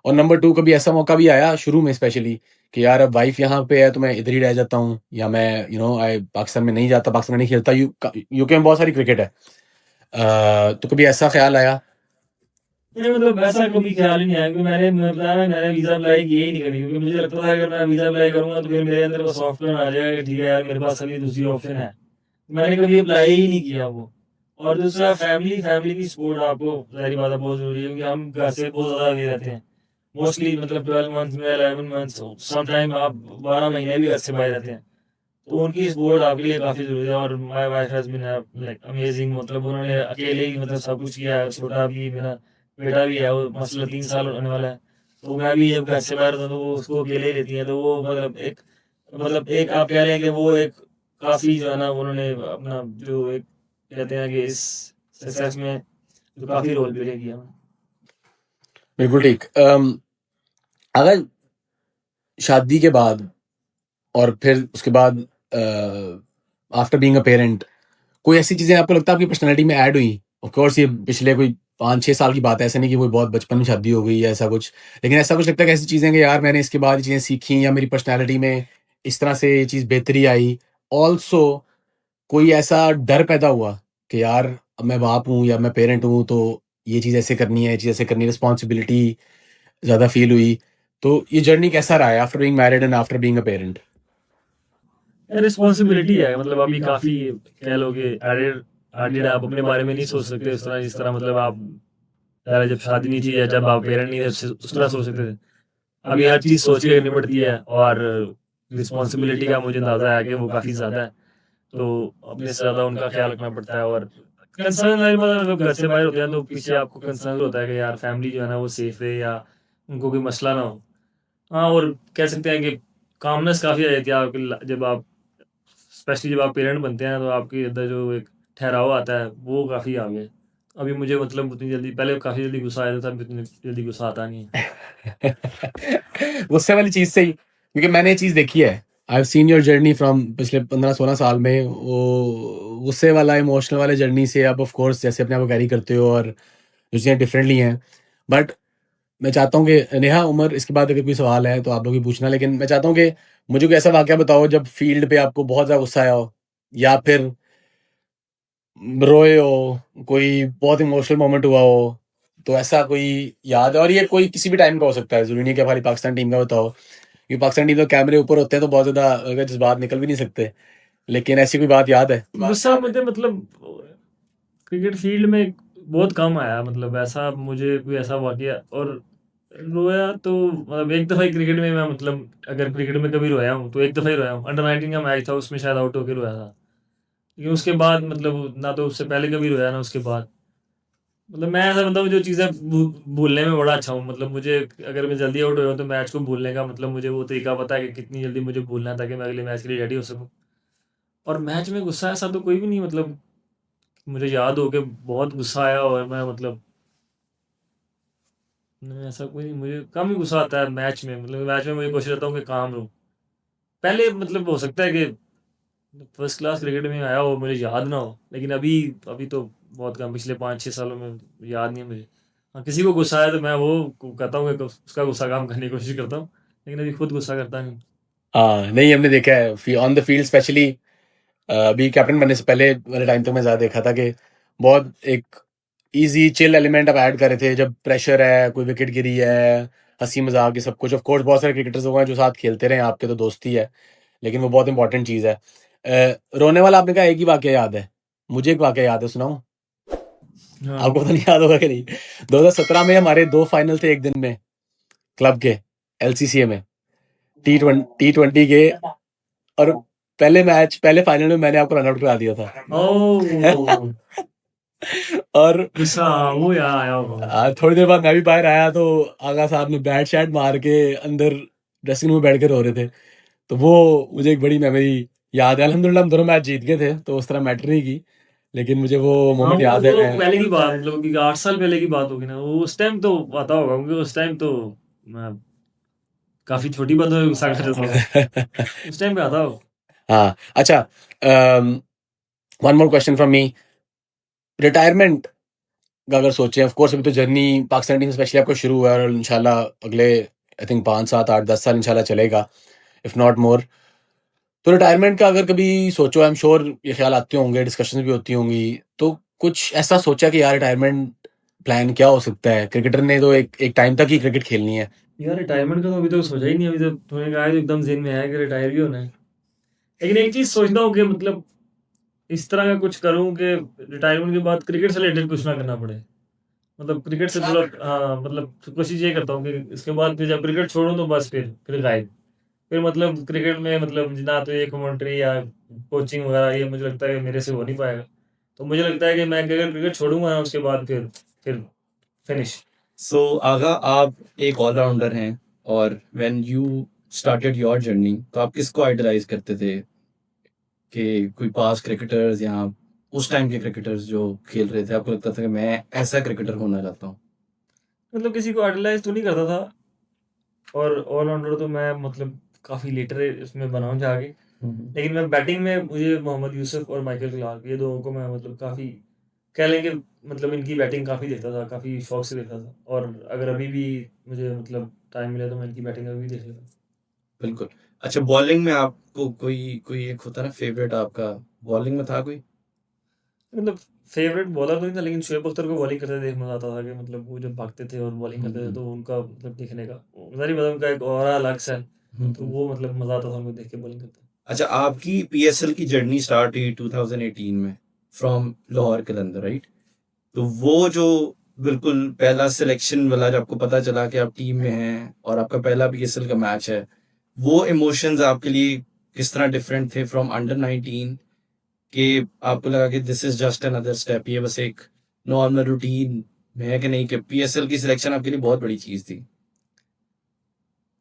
और नंबर 2 कभी ऐसा मौका भी आया शुरू में स्पेशली कि यार अब वाइफ यहाँ पे है तो मैं इधर ही रह जाता हूँ, या मैं पाकिस्तान में नहीं जाता, पाकिस्तान में नहीं खेलता, यूके में बहुत सारी क्रिकेट है, तो कभी ऐसा ख्याल आया? नहीं मतलब वैसा कभी ख्याल ही नहीं आया, क्योंकि मैं बताया ना, मैंने वीज़ा अप्लाई किया ही नहीं कभी, क्योंकि मुझे लगता था अगर मैं वीज़ा अप्लाई करूंगा तो फिर मेरे अंदर वो सॉफ्टवेयर आ जाएगा कि ठीक है यार मेरे पास अभी दूसरी ऑप्शन है, मैंने कभी अप्लाई ही नहीं किया वो। और दूसरा फैमिली की सपोर्ट आपको ज़ाहिर बात है बहुत ज़रूरी है, क्योंकि हम घर से बहुत ज़्यादा आगे रहते हैं। मोस्टली मतलब 12 मंथ्स में 11 मंथ्स सम टाइम आप 12 महीने भी घर से बाहर रहते हैं। तो उनकी सपोर्ट आपके लिए काफ़ी ज़रूरी है। और my wife has been like amazing, मतलब उन्होंने अकेले ही मतलब सब कुछ किया है। छोटा भी मेरा बेटा भी है, वो मसलन 3 साल होने वाला है। तो मैं भी जब घर से बाहर होता हूँ तो वो उसको अकेले ही रहती है। तो वो मतलब एक आप कह रहे हैं कि वो एक काफ़ी जो है ना उन्होंने अपना जो एक कहते हैं कि इस सक्सेस में जो काफ़ी रोल प्ले किया। बिल्कुल ठीक। अगर शादी के बाद और फिर उसके बाद आफ्टर बीइंग अ पेरेंट कोई ऐसी चीजें आपको लगता है आपकी पर्सनैलिटी में ऐड हुई? ऑफ कोर्स ये पिछले कोई 5-6 साल की बात है, ऐसा नहीं कि कोई बहुत बचपन में शादी हो गई या ऐसा कुछ, लेकिन ऐसा कुछ लगता है कि ऐसी चीजें कि यार मैंने इसके बाद ये चीजें सीखी या मेरी पर्सनैलिटी में इस तरह से ये चीज बेहतरी आई। ऑल्सो कोई ऐसा डर पैदा हुआ कि यार अब मैं बाप हूँ या मैं पेरेंट हूँ तो ये चीज ऐसे करनी है, ये चीज ऐसे करनी है, रिस्पॉन्सिबिलिटी ज्यादा फील हुई? तो ये जर्नी कैसा रहा है after being married and after being a parent? Responsibility है, मतलब अभी काफ़ी कह लो कि एडेड एडेड आप अपने बारे में नहीं सोच सकते उस तरह जिस तरह मतलब आप पहले जब शादी नहीं थी या जब आप पेरेंट नहीं थे उस तरह सोच सकते थे। अभी हर चीज़ सोच के करनी पड़ती है और रिस्पॉन्सिबिलिटी का मुझे अंदाज़ा है कि वो काफ़ी ज़्यादा है। तो अपने से ज़्यादा उनका ख्याल रखना पड़ता है। और कंसर्न मतलब जब घर से बाहर होते हैं तो पीछे आपको कंसर्न होता है कि यार फैमिली जो है ना वो सेफ है या उनको कोई मसला ना हो। हाँ, और कह सकते हैं कि कामनेस काफ़ी आ जाती है आपकी जब आप स्पेशली जब आप पेरेंट बनते हैं तो आपके अंदर जो एक ठहराव आता है वो काफ़ी आ गया। अभी मुझे मतलब उतनी जल्दी पहले काफ़ी जल्दी गुस्सा आ जाता था, अभी उतनी जल्दी गुस्सा आता नहीं है। गुस्से वाली चीज से ही, क्योंकि मैंने ये चीज देखी है। I have seen your journey from पिछले 15-16 साल में, वो गुस्से वाला इमोशनल वाले जर्नी से आप ऑफ कोर्स जैसे अपने आप को कैरी करते हो और जो चीज़ें डिफरेंटली हैं। बट मैं चाहता हूँ कि नेहा, उमर, इसके बाद अगर कोई सवाल है तो आप लोग भी पूछना, लेकिन मैं चाहता हूँ कि मुझे कोई ऐसा वाकया बताओ जब फील्ड पे आपको बहुत ज़्यादा गुस्सा आया हो या फिर रोए हो, कोई बहुत इमोशनल मोमेंट हुआ हो, तो ऐसा कोई याद है? और ये कोई किसी भी टाइम का हो सकता है, ज़रूरी नहीं कि हमारी पाकिस्तान टीम का बताओ, क्योंकि पाकिस्तान टीम तो कैमरे ऊपर होते हैं तो बहुत ज़्यादा अगर जज्बात निकल भी नहीं सकते, लेकिन ऐसी कोई बात याद है? गुस्सा मुझे मतलब क्रिकेट फील्ड में बहुत कम आया, मतलब ऐसा मुझे कोई ऐसा वाकया। और रोया तो मतलब एक दफ़ा ही क्रिकेट में मैं मतलब अगर क्रिकेट में कभी रोया हूँ तो एक दफ़ा ही रोया हूँ। अंडर 19 का मैच था, उसमें शायद आउट होकर रोया था। लेकिन उसके बाद मतलब ना तो उससे पहले कभी रोया ना उसके बाद। मतलब मैं ऐसा बंदा हूँ जो चीज़ें भूलने में बड़ा अच्छा हूँ। मतलब मुझे अगर मैं जल्दी आउट हो जाऊँ तो मैच को भूलने का मतलब मुझे वो तरीका पता है कि कितनी जल्दी मुझे भूलना है ताकि मैं अगले मैच के लिए रेडी हो सकूँ। और मैच में गुस्सा ऐसा तो कोई भी नहीं, मतलब मुझे याद हो कि बहुत गुस्सा आया और मैं मतलब नहीं, ऐसा कोई नहीं। मुझे कम ही गुस्सा आता है मैच में, मतलब मैच में मुझे कोशिश करता हूँ कि काम रहूँ। पहले मतलब हो सकता है कि फर्स्ट क्लास क्रिकेट में आया हो मुझे याद ना हो, लेकिन अभी अभी तो बहुत कम, पिछले 5-6 सालों में याद नहीं है मुझे। हाँ, किसी को गुस्सा आया तो मैं वो कहता हूँ कि उसका गुस्सा काम करने की कोशिश करता हूँ, लेकिन अभी खुद गुस्सा करता नहीं। हाँ, नहीं, हमने देखा है ऑन द फील्ड स्पेशली। अभी कैप्टन बनने से पहले वाले टाइम तक मैं ज़्यादा देखा था कि बहुत एक ईज़ी चिल एलिमेंट आप ऐड कर रहे थे जब प्रेशर है, कोई विकेट गिरी है, हँसी मज़ाक ये सब कुछ। ऑफ कोर्स बहुत सारे क्रिकेटर्स हो गए जो साथ खेलते रहे, आपके तो दोस्ती है, लेकिन वो बहुत इंपॉर्टेंट चीज़ है। रोने वाला आपने कहा एक ही वाक़या याद है, मुझे एक वाक़या याद है, सुनाऊँ? हाँ, आपको पता नहीं याद होगा कि नहीं। 2017 में हमारे 2 फाइनल थे एक दिन में, क्लब के, एलसीसीए में, टी20 के, और पहले फाइनल में मैंने आपको रन आउट करा दिया था। ओह और गुस्सा, वो याद आया होगा। थोड़ी देर बाद मैं भी बाहर आया तो आगा साहब ने बैट शैट मार के अंदर ड्रेसिंग रूम में बैठ के रो रहे थे। तो वो मुझे एक बड़ी मेमोरी याद है। अल्हम्दुलिल्लाह हम दोनों मैच जीत गए थे तो उस तरह मैटर नहीं की, लेकिन मुझे वो हाँ, मोमेंट वो याद है। तो पहले की बात, मतलब कि 8 साल पहले की बात होगी ना, वो उस टाइम तो आता होगा क्योंकि उस टाइम तो मैं काफ़ी छोटी बातों में गुस्सा कर जाता था। उस टाइम पे आता हो। हाँ, अच्छा, one more question from me. Retirement का अगर सोचें, ऑफ कोर्स अभी तो जर्नी पाकिस्तान टीम स्पेशली आपको शुरू हुआ है और इंशाल्लाह अगले आई थिंक 5, 7, 8, 10 साल इंशाल्लाह चलेगा, इफ नॉट मोर। तो रिटायरमेंट का अगर कभी सोचो, आई एम श्योर ये ख्याल आते होंगे, डिस्कशंस भी होती होंगी, तो कुछ ऐसा सोचा कि यार रिटायरमेंट प्लान क्या हो सकता है? क्रिकेटर ने तो एक एक टाइम तक ही क्रिकेट खेलनी है। यार रिटायरमेंट का तो अभी तक सोचा ही नहीं। अभी तो तूने कहा है तो एकदम ज़हन में आया कि रिटायर भी होना है। लेकिन एक चीज़ सोचता हूँ कि मतलब इस तरह का कुछ करूँ कि रिटायरमेंट के बाद क्रिकेट से रिलेटेड कुछ ना करना पड़े। मतलब क्रिकेट से थोड़ा हाँ, मतलब कोशिश ये करता हूँ कि इसके बाद फिर जब क्रिकेट छोड़ूँ तो बस फिर गायब। फिर मतलब क्रिकेट में मतलब ना तो ये कमेंट्री या कोचिंग वगैरह ये मुझे लगता है कि मेरे से हो नहीं पाएगा। तो मुझे लगता है कि मैं अगर क्रिकेट छोड़ूँगा ना उसके बाद फिर फिनिश। सो आगा आप एक ऑलराउंडर हैं और when you started your journey तो आप किसको आइडलाइज करते थे कि कोई पास क्रिकेटर्स या उस टाइम के क्रिकेटर्स जो खेल रहे थे आपको लगता था कि मैं ऐसा क्रिकेटर होना चाहता हूँ? मतलब किसी को आइडलाइज़ तो नहीं करता था और ऑलराउंडर तो मैं मतलब काफ़ी लेटर इसमें बना हूँ जाके। लेकिन मैं बैटिंग में मुझे मोहम्मद यूसुफ और माइकल क्लार्क ये दोनों को मैं मतलब काफ़ी कह लें कि मतलब इनकी बैटिंग काफ़ी देखता था, काफ़ी शौक से देखता था और अगर अभी भी मुझे मतलब टाइम मिले तो मैं इनकी बैटिंग अभी भी देख लेता हूँ। बिल्कुल। अच्छा, बॉलिंग में आपको कोई कोई एक होता है ना फेवरेट आपका, बॉलिंग में था कोई? मतलब फेवरेट बॉलर तो नहीं था लेकिन शोएब अख्तर को बॉलिंग करते देख मज़ा आता था कि मतलब वो जब भागते थे और बॉलिंग करते थे तो उनका मतलब देखने का नज़र ही बदल उनका एक ऑरा अलग सा है। तो वो मतलब मज़ा आता था उनको देख के बॉलिंग करते। अच्छा, आपकी पीएसएल की जर्नी स्टार्ट हुई 2018 में फ्रॉम लाहौर कलंदर, राइट? तो वो जो बिल्कुल पहला सिलेक्शन वाला जब आपको पता चला कि आप टीम में हैं और आपका पहला पीएसएल का मैच है, वो इमोशंस आपके लिए किस तरह डिफरेंट थे फ्रॉम अंडर 19 कि आपको लगा कि this is just another step, ये बस एक नॉर्मल रूटीन में है कि नहीं, कि पीएसएल की सिलेक्शन आपके लिए बहुत बड़ी चीज़ थी?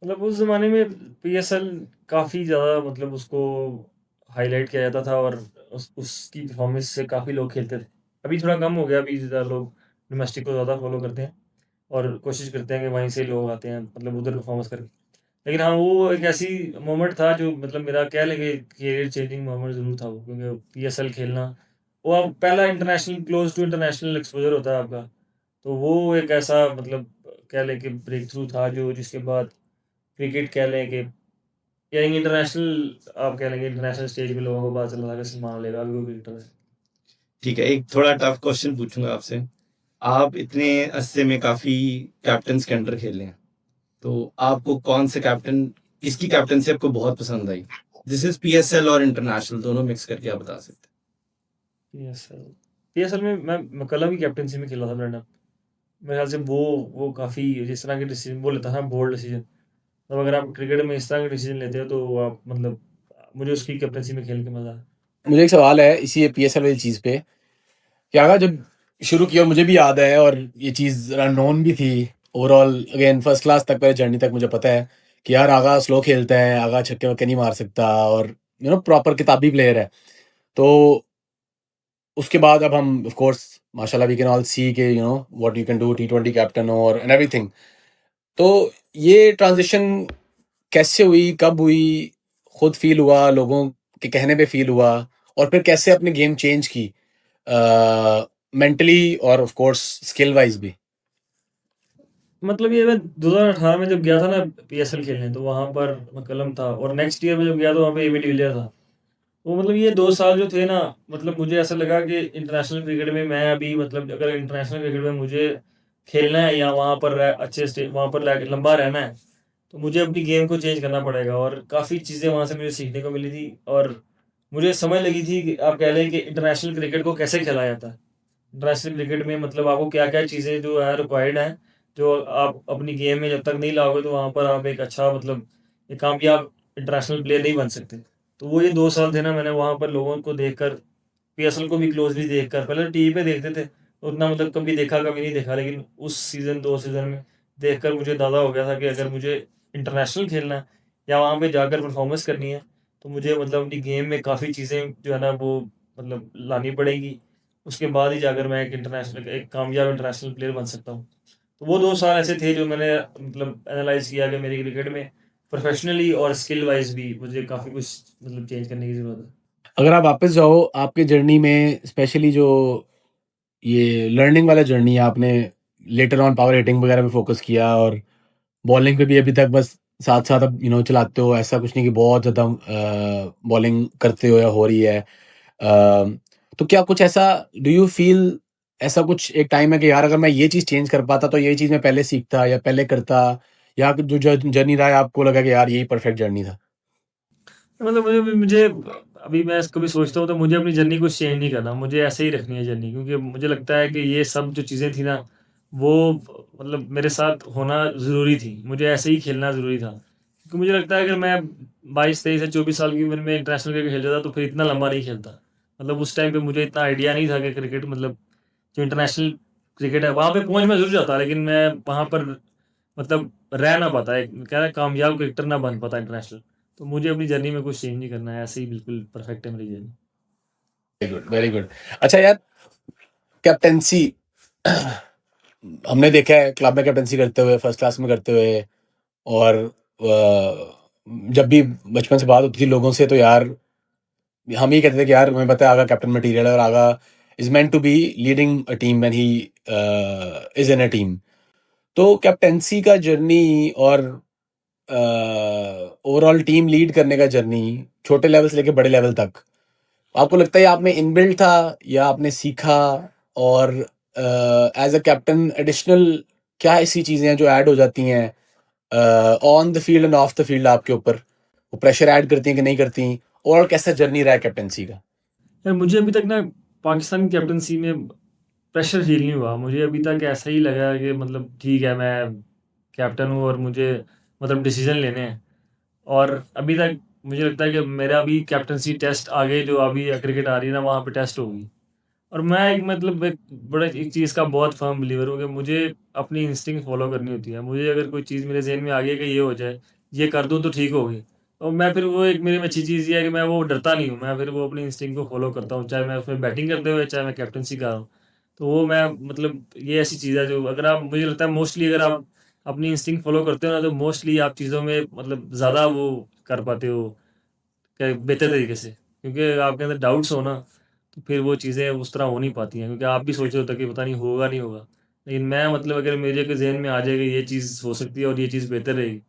मतलब उस ज़माने में पीएसएल काफ़ी ज़्यादा मतलब उसको हाईलाइट किया जाता था और उसकी परफॉर्मेंस से काफ़ी लोग खेलते थे। अभी थोड़ा कम हो गया, अभी ज़्यादा लोग डोमेस्टिक को ज़्यादा फॉलो करते हैं और कोशिश करते हैं कि वहीं से लोग आते हैं मतलब उधर परफॉर्मेंस करके। लेकिन हाँ, वो एक ऐसी मोमेंट था जो मतलब मेरा कह लें कि करियर चेंजिंग मोमेंट ज़रूर था वो, क्योंकि पीएसएल खेलना वो अब पहला international close to international exposure होता है आपका। तो वो एक ऐसा मतलब कह लें कि ब्रेक थ्रू था जो जिसके बाद क्रिकेट कह लें कि यानी इंटरनेशनल आप कह लेंगे इंटरनेशनल स्टेज पे लोगों को पता चला था कि सलमान अली का भी कोई क्रिकेटर है। ठीक है, एक थोड़ा टफ क्वेश्चन पूछूंगा आपसे। आप इतने अरसे में काफ़ी कैप्टन्स के अंडर खेले हैं, तो आपको कौन से कैप्टन, किसकी कैप्टनसी आपको बहुत पसंद आई? दिस इज पीएसएल और इंटरनेशनल दोनों मिक्स करके आप बता सकते पीएसएल पीएसएल में मैं कल भी कैप्टनसी में खेला था ब्रेंडन। मेरे ख्याल से वो काफ़ी जिस तरह के डिसीजन वो लेता था बोल्ड डिसीजन। तो अगर आप क्रिकेट में इस तरह के डिसीजन लेते हो तो आप मतलब मुझे उसकी कैप्टनसी में खेल के मज़ा आया। मुझे एक सवाल है इसी पीएसएल वाली चीज़ पे कि आगा जब शुरू किया मुझे भी याद है और ये चीज़ नोन भी थी ओवरऑल अगेन फर्स्ट क्लास तक पहले जर्नी तक मुझे पता है कि यार आगा स्लो खेलता है आगा छक्के वक्के नहीं मार सकता और प्रॉपर किताबी प्लेयर है तो उसके बाद अब हम ऑफ कोर्स माशाल्लाह वी कैन ऑल सी के what you can do T20 captain और एंड एवरीथिंग तो ये ट्रांजिशन कैसे हुई कब हुई खुद फील हुआ लोगों के कहने पे फील हुआ और फिर कैसे अपने गेम चेंज की मेंटली और ऑफ कोर्स स्किल वाइज भी मतलब ये मैं 2018 में जब गया था ना पीएसएल खेलने तो वहाँ पर मैकलम था और नेक्स्ट ईयर में जब गया तो वहाँ पे एबी डिविलियर था। वो मतलब ये 2 साल जो थे ना मतलब मुझे ऐसा लगा कि इंटरनेशनल क्रिकेट में मैं अभी मतलब अगर इंटरनेशनल क्रिकेट में मुझे खेलना है या वहाँ पर अच्छे स्टेज वहाँ पर लंबा रहना है तो मुझे अपनी गेम को चेंज करना पड़ेगा और काफ़ी चीज़ें वहाँ से मुझे सीखने को मिली थी और मुझे समझ लगी थी कि आप कह लें कि इंटरनेशनल क्रिकेट को कैसे खेला जाता है। इंटरनेशनल क्रिकेट में मतलब आपको क्या-क्या चीज़ें जो है रिक्वायर्ड हैं, जो आप अपनी गेम में जब तक नहीं लाओगे तो वहाँ पर आप एक अच्छा मतलब एक कामयाब इंटरनेशनल प्लेयर नहीं बन सकते। तो वो ये 2 साल थे ना मैंने वहाँ पर लोगों को देखकर पीएसएल को भी क्लोज़ली देखकर पहले तो टीवी पे देखते थे, तो उतना मतलब कभी देखा कभी नहीं देखा लेकिन उस सीज़न 2 सीज़न में देखकर मुझे अंदाज़ा हो गया था कि अगर मुझे इंटरनेशनल खेलना है या वहाँ पे जाकर परफ़ॉर्मेंस करनी है, तो मुझे मतलब अपनी गेम में काफ़ी चीज़ें जो है ना वो मतलब लानी पड़ेंगी। उसके बाद ही जाकर मैं एक कामयाब इंटरनेशनल प्लेयर बन सकता हूँ। तो वो 2 साल ऐसे थे जो मैंने मतलब एनालाइज़ किया कि मेरी क्रिकेट में प्रोफ़ेशनली और स्किल वाइज़ भी मुझे काफ़ी कुछ मतलब चेंज करने की ज़रूरत है। अगर आप वापस जाओ आपके जर्नी में स्पेशली जो ये लर्निंग वाला जर्नी है आपने लेटर ऑन पावर हिटिंग वगैरह पे फोकस किया और बॉलिंग पे भी अभी तक बस साथ साथ अब चलाते हो ऐसा कुछ नहीं कि बहुत ज़्यादा बॉलिंग करते हो या हो रही है तो क्या कुछ ऐसा डू यू फील ऐसा कुछ एक टाइम है कि यार अगर मैं ये चीज़ चेंज कर पाता तो ये चीज़ मैं पहले सीखता या पहले करता या जो जर्नी रहा है आपको लगा कि यार यही परफेक्ट जर्नी था मतलब मुझे अभी मैं कभी सोचता हूँ तो मुझे अपनी जर्नी कुछ चेंज नहीं करना, मुझे ऐसे ही रखनी है जर्नी, क्योंकि मुझे लगता है कि ये सब जो चीज़ें थी ना, वो मतलब मेरे साथ होना ज़रूरी थी, मुझे ऐसे ही खेलना ज़रूरी था। क्योंकि मुझे लगता है अगर मैं 22, 23 या 24 साल की उम्र में इंटरनेशनल क्रिकेट खेलता था तो फिर इतना लंबा नहीं खेलता। मतलब उस टाइम पे मुझे इतना आइडिया नहीं था कि क्रिकेट मतलब जो इंटरनेशनल क्रिकेट है वहाँ पे पहुँच मैं ज़रूर जाता, लेकिन मैं वहाँ पर मतलब रह ना पाता, एक क्या है कामयाब क्रिकेटर ना बन पाता इंटरनेशनल। तो मुझे अपनी जर्नी में कुछ चेंज नहीं करना है, ऐसे ही बिल्कुल परफेक्ट है मेरी journey. Very good, very good. अच्छा यार, कैप्टेंसी हमने देखा है क्लब में कैप्टेंसी करते हुए, फर्स्ट क्लास में करते हुए, और जब भी बचपन से बात होती थी लोगों से तो यार हम ये कहते थे कि यार हमें पता है आगा कैप्टन मटेरियल है और Agha is meant to be leading a team when he is in a team. तो कैप्टेंसी का जर्नी और ओवरऑल टीम लीड करने का जर्नी, छोटे लेवल से लेके बड़े लेवल तक, आपको लगता है आप में इनबिल्ट था या आपने सीखा? और एज अ कैप्टन एडिशनल क्या ऐसी चीज़ें हैं जो ऐड हो जाती हैं on the field end of the field आपके ऊपर, वो प्रेशर ऐड करती हैं कि नहीं करती? और कैसा जर्नी रहा है कैप्टनसी का? यार मुझे अभी तक ना पाकिस्तान की कैप्टनसी में प्रेशर फील नहीं हुआ, मुझे अभी तक ऐसा ही लगा कि मतलब ठीक है मैं कैप्टन हूँ और मुझे मतलब डिसीजन लेने हैं। और अभी तक मुझे लगता है कि मेरा अभी कैप्टनसी टेस्ट आगे जो अभी क्रिकेट आ रही है ना वहाँ पे टेस्ट होगी। और मैं एक मतलब एक बड़ा एक चीज़ का बहुत फर्म बिलीवर हूँ कि मुझे अपनी इंस्टिंक्ट फॉलो करनी होती है। मुझे अगर कोई चीज़ मेरे ज़हन में आ गई है कि ये हो जाए, ये कर दूँ तो ठीक होगी। तो मैं फिर वो एक मेरे में अच्छी चीज़ ये है कि मैं वो डरता नहीं हूँ, मैं फिर वो अपनी इंस्टिंक्ट को फॉलो करता हूँ, चाहे मैं उसमें बैटिंग करते हुए, चाहे मैं कैप्टनसी कर रहा हूँ। तो वो मैं मतलब ये ऐसी चीज़ है जो अगर आप मुझे लगता है मोस्टली अगर आप अपनी इंस्टिंक्ट फॉलो करते हो ना तो मोस्टली आप चीज़ों में मतलब ज़्यादा वो कर पाते हो बेहतर तरीके से। क्योंकि आपके अंदर डाउट्स हो ना तो फिर वो चीज़ें उस तरह हो नहीं पाती हैं, क्योंकि आप भी सोच रहे होते कि पता नहीं होगा नहीं होगा। लेकिन मैं मतलब अगर मेरे के ज़हन में आ जाएगा ये चीज़ हो सकती है और ये चीज़ बेहतर रहेगी,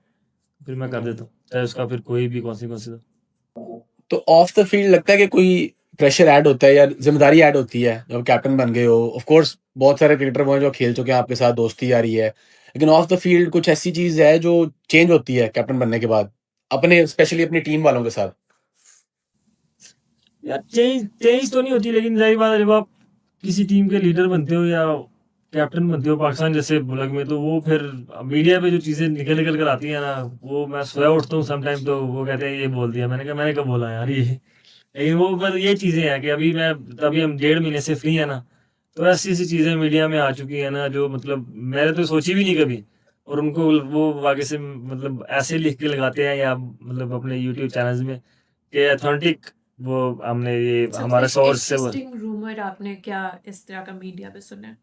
फिर मैं कर देता हूँ, चाहे उसका फिर कोई भी कॉन्सिक्वेंस हो। तो ऑफ द फील्ड लगता है कि कोई प्रेशर ऐड होता है या जिम्मेदारी ऐड होती है जब कैप्टन बन गए हो? ऑफ कोर्स बहुत सारे क्रिकेटर वो हैं जो खेल चुके हैं आपके साथ, दोस्ती आ रही है, लेकिन ऑफ द फील्ड कुछ ऐसी चीज है जो चेंज होती है कैप्टन बनने के बाद, अपने स्पेशली अपनी टीम वालों के साथ? यार चेंज चेंज तो नहीं होती, लेकिन जाहिर बात है जब आप किसी टीम के लीडर बनते हो या कैप्टन बनते हो पाकिस्तान जैसे मुल्क में, तो वो फिर मीडिया पे जो चीज़ें निकल निकल कर आती हैं ना, वो मैं सोया उठता हूँ समटाइम तो वो कहते हैं ये बोल दिया, मैंने कहा मैंने कब बोला यार ये। लेकिन वो बस ये चीज़ें हैं कि अभी हम 1.5 महीने से फ्री है ना, तो ऐसी ऐसी चीज़ें मीडिया में आ चुकी है ना जो मतलब मैंने तो सोची भी नहीं कभी। और उनको वो आगे से मतलब ऐसे लिख के लगाते हैं या मतलब अपने यूट्यूब चैनल्स में कि ऑथेंटिक वो हमने ये हमारा सबसे सोर्स से इंटरेस्टिंग रूमर आपने क्या इस तरह का मीडिया पे सुना है?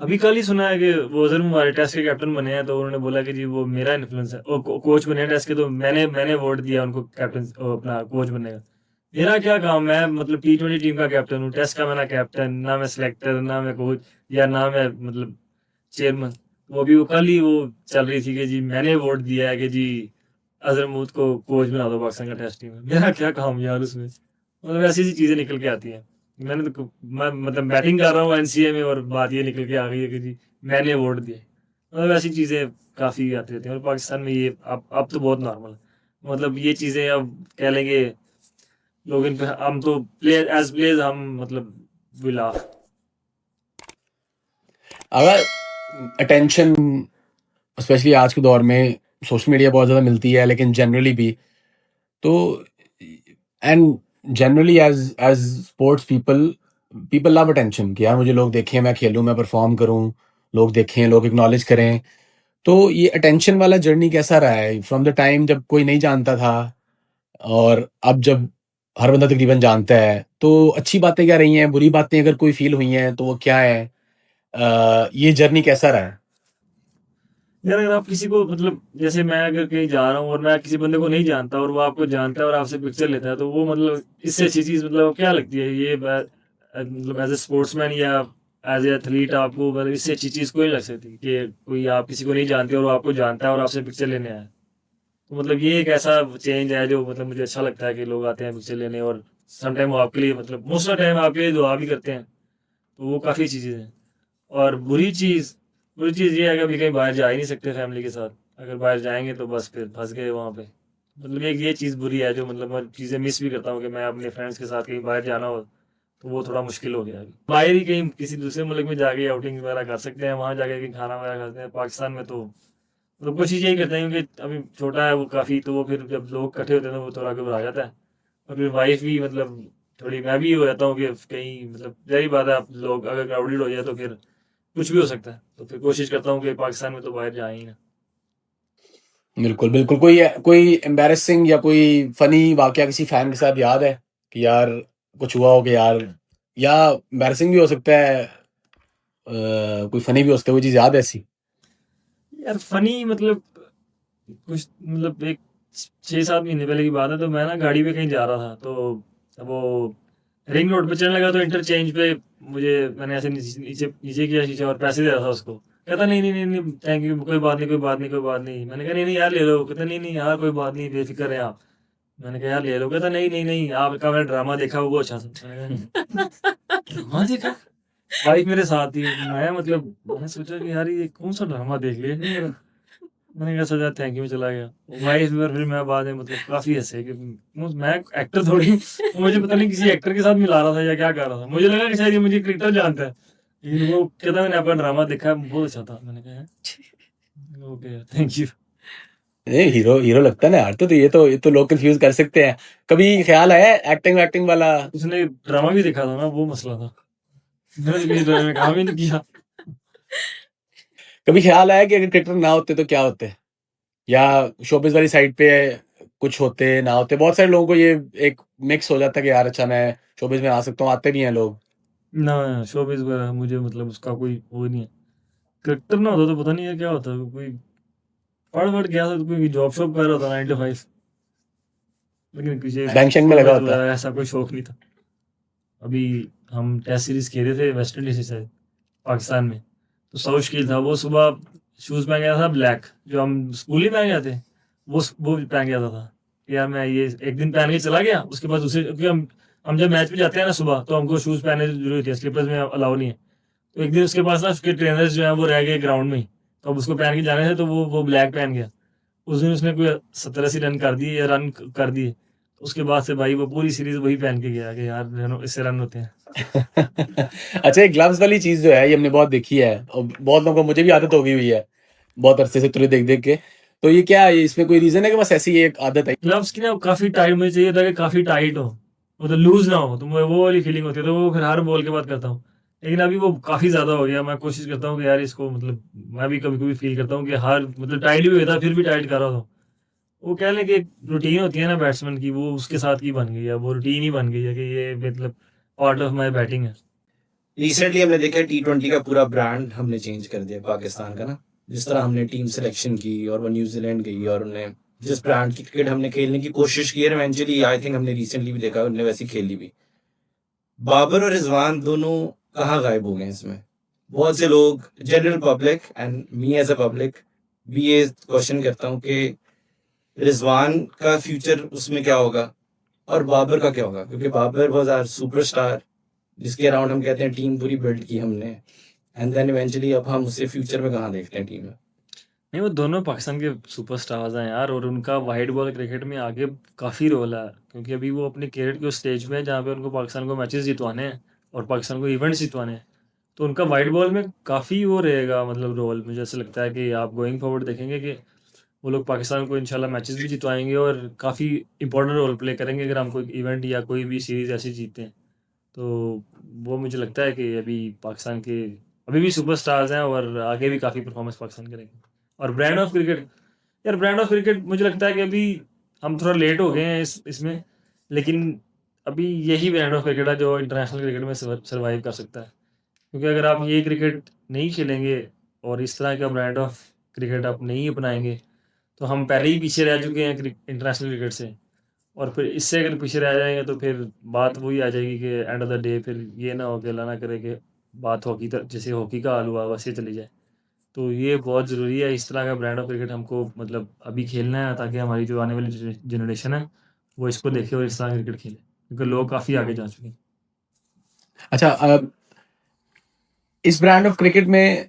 अभी कल ही सुना है कि वो अजहर हमारे टेस्ट के कैप्टन बने हैं, तो उन्होंने बोला कि जी वो मेरा इन्फ्लुएंस है, वो कोच बने हैं टेस्ट के, तो मैंने वोट दिया उनको कैप्टन अपना कोच बनने का। मेरा क्या काम, मैं मतलब T20 टीम का कैप्टन हूँ, टेस्ट का मैं ना कैप्टन, ना मैं सिलेक्टर, ना मैं कोच, या ना मैं मतलब चेयरमैन। वो भी वो कल ही वो चल रही थी कि जी मैंने वोट दिया है कि जी अजहर महमूद को कोच बना दो पाकिस्तान का टेस्ट टीम में। मेरा क्या काम यार उसमें, मतलब ऐसी ऐसी चीज़ें निकल के आती हैं। मैं मतलब बैटिंग कर रहा हूँ एनसीए में और बात ये निकल के आ गई है कि जी मैंने वोट दिया। मतलब ऐसी चीज़ें काफ़ी आती रहती हैं और पाकिस्तान में ये अब तो बहुत नॉर्मल है। मतलब ये चीज़ें अब कह लेंगे लोग इन पे, हम तो प्लेयर एज प्लेयर्स हम मतलब वी लाफ। अगर अटेंशन स्पेशली आज के दौर में सोशल मीडिया बहुत ज़्यादा मिलती है, लेकिन जनरली भी तो and generally as as sports people, people love attention कि यार मुझे लोग देखें, मैं खेलूं, मैं परफॉर्म करूं, लोग देखें, लोग एक्नॉलेज करें। तो ये अटेंशन वाला जर्नी कैसा रहा है फ्रॉम द टाइम जब कोई नहीं जानता था और अब जब हर बंदा तकरीबन जानता है? तो अच्छी बातें क्या रही हैं, बुरी बातें अगर कोई फील हुई हैं तो वो क्या है? ये जर्नी कैसा रहा है? यार अगर आप किसी को मतलब जैसे मैं अगर कहीं जा रहा हूँ और मैं किसी बंदे को नहीं जानता और वो आपको जानता है और आपसे पिक्चर लेता है, तो वो मतलब इससे अच्छी चीज़ मतलब क्या लगती है ये मतलब एज ए स्पोर्ट्समैन या एज ए एथलीट आपको मतलब इससे अच्छी चीज़ कोई नहीं लग सकती कि कोई आप किसी को नहीं जानते और वो आपको जानता है और आपसे पिक्चर लेने आया है। तो मतलब ये एक ऐसा चेंज है जो मतलब मुझे अच्छा लगता है कि लोग आते हैं पिक्चर लेने और समटाइम वो आपके लिए मतलब मोस्ट ऑफ टाइम आपके लिए दुआ भी करते हैं। तो वो काफ़ी अच्छी चीज़ है। और बुरी चीज़ ये है कि अभी कहीं बाहर जा ही नहीं सकते फैमिली के साथ, अगर बाहर जाएंगे तो बस फिर फंस गए वहाँ पे। मतलब एक ये चीज़ बुरी है जो मतलब मैं चीज़ें मिस भी करता हूँ कि मैं अपने फ्रेंड्स के साथ कहीं बाहर जाना हो तो वो थोड़ा मुश्किल हो गया है। बाहर ही कहीं किसी दूसरे मुल्क में जाके आउटिंग वगैरह कर सकते हैं, वहाँ जाके कहीं खाना वगैरह खाते हैं। पाकिस्तान में तो मतलब कोशिश यही करते हैं क्योंकि अभी छोटा है वो काफ़ी, तो वो फिर जब लोग इकट्ठे होते हैं तो वो थोड़ा घबरा जाता है। और फिर वाइफ भी मतलब थोड़ी, मैं भी हो जाता हूँ कि कहीं मतलब यही बात है, आप लोग अगर क्राउडेड हो जाए तो फिर कुछ भी हो सकता है। तो फिर कोशिश करता हूँ कि पाकिस्तान में तो बाहर जाए ही ना। बिल्कुल, बिल्कुल। कोई कोई एम्बैरेसिंग या कोई फ़नी वाक़या किसी फ़ैन के साथ याद है कि यार कुछ हुआ हो कि यार, या एम्बैरेसिंग भी हो सकता है, कोई फ़नी भी हो सकता है, कोई चीज़ याद है ऐसी? यार फनी मतलब कुछ मतलब एक 6-7 महीने पहले की बात है, तो मैं ना गाड़ी पे कहीं जा रहा था, तो वो रिंग रोड पे चलने लगा, तो इंटरचेंज पे मैंने ऐसे नीचे नीचे नीचे किया शीशा और पैसे दे रहा था उसको। कहता नहीं नहीं नहीं नहीं थैंक यू, कोई बात नहीं कोई बात नहीं कोई बात नहीं। मैंने कहा नहीं नहीं यार ले लो। कहता नहीं नहीं यार कोई बात नहीं, बेफिक्र है आप। मैंने कहा यार ले लो। कहता नहीं नहीं नहीं आपका मैंने ड्रामा देखा वो अच्छा था। मैंने कहा ड्रामा देखा? वाइफ मेरे साथ थी, मैं मतलब मैंने सोचा कि यार ये कौन सा ड्रामा देख लिया। मैंने कहा सोचा थैंक यू, चला गया। वाइफ और फिर मैं बाद में मतलब काफी हंसे कि मैं एक्टर थोड़ी मुझे पता नहीं किसी एक्टर के साथ मिला रहा था या क्या कर रहा था। मुझे लगा कि शायद ये मुझे क्रिकेटर जानता है, लेकिन वो कहता मैंने आपका ड्रामा देखा बहुत अच्छा था। मैंने कहा ओके थैंक यू। नहीं, हीरो हीरो लगता है ना यार, तो ये तो लोग कन्फ्यूज़ कर सकते हैं। कभी ख़्याल आया है एक्टिंग वैक्टिंग वाला? उसने ड्रामा भी देखा था ना, वो मसला था। मैंने किसी ड्रामे में काम ही नहीं किया। कभी ख़्याल आया कि अगर क्रिकेटर ना होते तो क्या होते? या शोबिज़ वाली साइड पे कुछ होते, ना होते? बहुत सारे लोगों को ये एक मिक्स हो जाता है कि यार अच्छा मैं शोबिज़ में आ सकता हूँ, आते भी हैं लोग। ना शोबिज़ वगैरह मुझे मतलब उसका कोई वो नहीं है। क्रिकेटर ना होता तो पता नहीं है क्या होता, कोई पढ़ गया था तो कोई जॉब शॉप कर रहा था 9 to 5, लेकिन किसी बैंक शैंक में लगा शोबिज़ होता। वगैरह ऐसा कोई शौक नहीं था। अभी हम टेस्ट सीरीज खेले थे वेस्ट इंडीज से शायद, पाकिस्तान में। तो साउथ शकील था, वो सुबह शूज़ पहन गया था ब्लैक, जो हम स्कूल ही पहन गए थे, वो पहन गया था। यार मैं ये एक दिन पहन के चला गया, उसके बाद दूसरे, क्योंकि हम जब मैच पे जाते हैं ना सुबह, तो हमको शूज़ पहनने की जरूरत है, स्लीपर्स में अलाउ नहीं है। तो एक दिन उसके पास ना उसके ट्रेनर्स जो है वो रह गए ग्राउंड में ही, तो अब उसको पहन के जाने थे, तो वो ब्लैक पहन गया। उस दिन उसने कोई 70-80 रन कर दिए या रन कर दिए। उसके बाद से भाई वो पूरी सीरीज वही पहन के गया कि यार इससे रन होते हैं। अच्छा, ये ग्लव्स वाली चीज़ जो है ये हमने बहुत देखी है और बहुत लोगों को, मुझे भी आदत हो गई हुई है बहुत अरसे से तुझे देख के। तो ये क्या है, इसमें कोई रीज़न है कि बस ऐसी एक आदत है? ग्लव्स की ना काफी टाइट, मुझे चाहिए था कि काफी टाइट हो, मतलब लूज ना हो, तो मुझे वो वाली फीलिंग होती है, तो वो फिर हर बॉल के बाद करता हूँ। लेकिन अभी वो काफी ज्यादा हो गया, मैं कोशिश करता हूँ कि यार इसको मतलब मैं भी कभी कभी फील करता हूँ कि हर मतलब टाइट भी होता है फिर भी टाइट कर रहा था। वो कह लें कि एक रूटीन होती है ना बैट्समैन की, वो उसके साथ की बन गई है, वो रूटीन ही बन गई है कि ये मतलब पार्ट ऑफ माई बैटिंग है। रिसेंटली हमने देखा T20 का पूरा ब्रांड हमने चेंज कर दिया पाकिस्तान का ना। जिस तरह हमने टीम सिलेक्शन की और वो न्यूजीलैंड गई और उन्हें जिस ब्रांड की क्रिकेट हमने खेलने की कोशिश की है, इवेंचुअली आई थिंक हमने रिसेंटली भी देखा उन्होंने वैसी खेली भी। बाबर और रिजवान दोनों कहाँ गायब हो गए हैं इसमें? बहुत से लोग, general public and me as a public भी ये क्वेश्चन करता हूँ कि रिजवान का फ्यूचर उसमें क्या होगा और बाबर का क्या होगा, क्योंकि बाबर वाज आवर सुपरस्टार जिसके अराउंड हम कहते हैं टीम पूरी बिल्ड की हमने, एंड देन इवेंचुअली अब हम उसे फ्यूचर में कहाँ देखते हैं टीम में। नहीं वो दोनों पाकिस्तान के सुपरस्टार्स हैं यार, और उनका वाइट बॉल क्रिकेट में आगे काफ़ी रोल है, क्योंकि अभी वो अपने कैरियर के उस स्टेज में है जहाँ पे उनको पाकिस्तान को मैचेस जितवाने हैं और पाकिस्तान को इवेंट्स जितवाने हैं। तो उनका वाइट बॉल में काफ़ी वो रहेगा मतलब रोल। मुझे ऐसा लगता है कि आप गोइंग फॉरवर्ड देखेंगे कि वो लोग पाकिस्तान को इंशाल्लाह मैचेस भी जितवाएंगे और काफ़ी इंपॉर्टेंट रोल प्ले करेंगे अगर हम कोई इवेंट या कोई भी सीरीज़ ऐसी जीतते हैं। तो वो मुझे लगता है कि अभी पाकिस्तान के अभी भी सुपरस्टार्स हैं और आगे भी काफ़ी परफॉर्मेंस पाकिस्तान करेंगे। और ब्रांड ऑफ क्रिकेट, यार ब्रांड ऑफ क्रिकेट मुझे लगता है कि अभी हम थोड़ा लेट हो गए हैं इसमें, लेकिन अभी यही ब्रांड ऑफ क्रिकेट है जो इंटरनेशनल क्रिकेट में सर्वाइव कर सकता है। क्योंकि अगर आप ये क्रिकेट नहीं खेलेंगे और इस तरह का ब्रांड ऑफ क्रिकेट आप नहीं अपनाएंगे, तो हम पहले ही पीछे रह चुके हैं इंटरनेशनल क्रिकेट से। और फिर इससे अगर पीछे रह जाएंगे तो फिर बात वही आ जाएगी कि एंड ऑफ द डे फिर ये ना हो कि अल्लाह ना करे कि बात हॉकी तक, जैसे हॉकी का हाल हुआ वैसे चली जाए। तो ये बहुत ज़रूरी है, इस तरह का ब्रांड ऑफ क्रिकेट हमको मतलब अभी खेलना है, ताकि हमारी जो आने वाली जनरेशन है वो इसको देखे और इस तरह क्रिकेट खेले, क्योंकि लोग काफ़ी आगे जा चुके हैं। अच्छा, इस ब्रांड ऑफ क्रिकेट में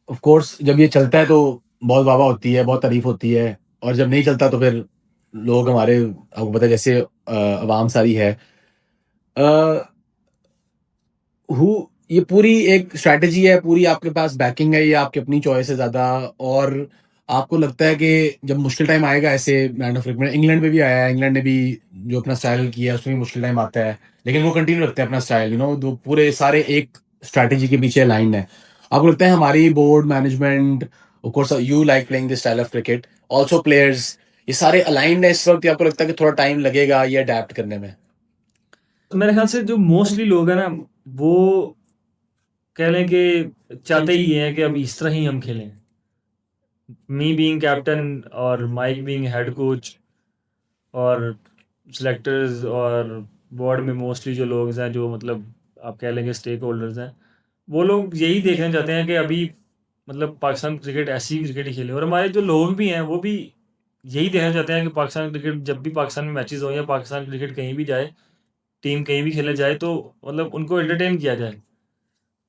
ऑफ कोर्स जब ये चलता है तो बहुत वाह-वाह होती है, बहुत तारीफ़ होती है, और जब नहीं चलता तो फिर लोग हमारे, आपको पता है जैसे अवाम सारी है, हु ये पूरी एक स्ट्रैटेजी है, पूरी आपके पास बैकिंग है, ये आपकी अपनी चॉइस है ज़्यादा। और आपको लगता है कि जब मुश्किल टाइम आएगा ऐसे ब्रांड ऑफ क्रिकेट, इंग्लैंड में भी आया है, इंग्लैंड ने भी जो अपना स्टाइल किया है उसमें भी मुश्किल टाइम आता है, लेकिन वो कंटिन्यू रखते हैं अपना स्टाइल, दो पूरे सारे एक स्ट्रैटेजी के पीछे अलाइंड है। आपको लगता है हमारी board management, of course you like playing this style of cricket, also players, ये सारे अलाइंड है इस वक्त, या आपको लगता है कि थोड़ा टाइम लगेगा ये अडेप्ट करने में? तो मेरे ख्याल से जो मोस्टली लोग हैं ना, वो कह लें कि चाहते ही हैं कि अब इस तरह ही हम खेलें। मी बीइंग कैप्टन और माइक बीइंग हेड कोच और सिलेक्टर्स और बोर्ड में मोस्टली जो लोग हैं, जो मतलब आप कह लेंगे स्टेक होल्डर्स हैं, वो लोग यही देखना चाहते हैं कि अभी मतलब पाकिस्तान क्रिकेट ऐसी क्रिकेट ही खेले। और हमारे जो लोग भी हैं वो भी यही देखना चाहते हैं कि पाकिस्तान क्रिकेट, जब भी पाकिस्तान में मैचेस हो या पाकिस्तान क्रिकेट कहीं भी जाए, टीम कहीं भी खेलने जाए, तो मतलब उनको एंटरटेन किया जाए।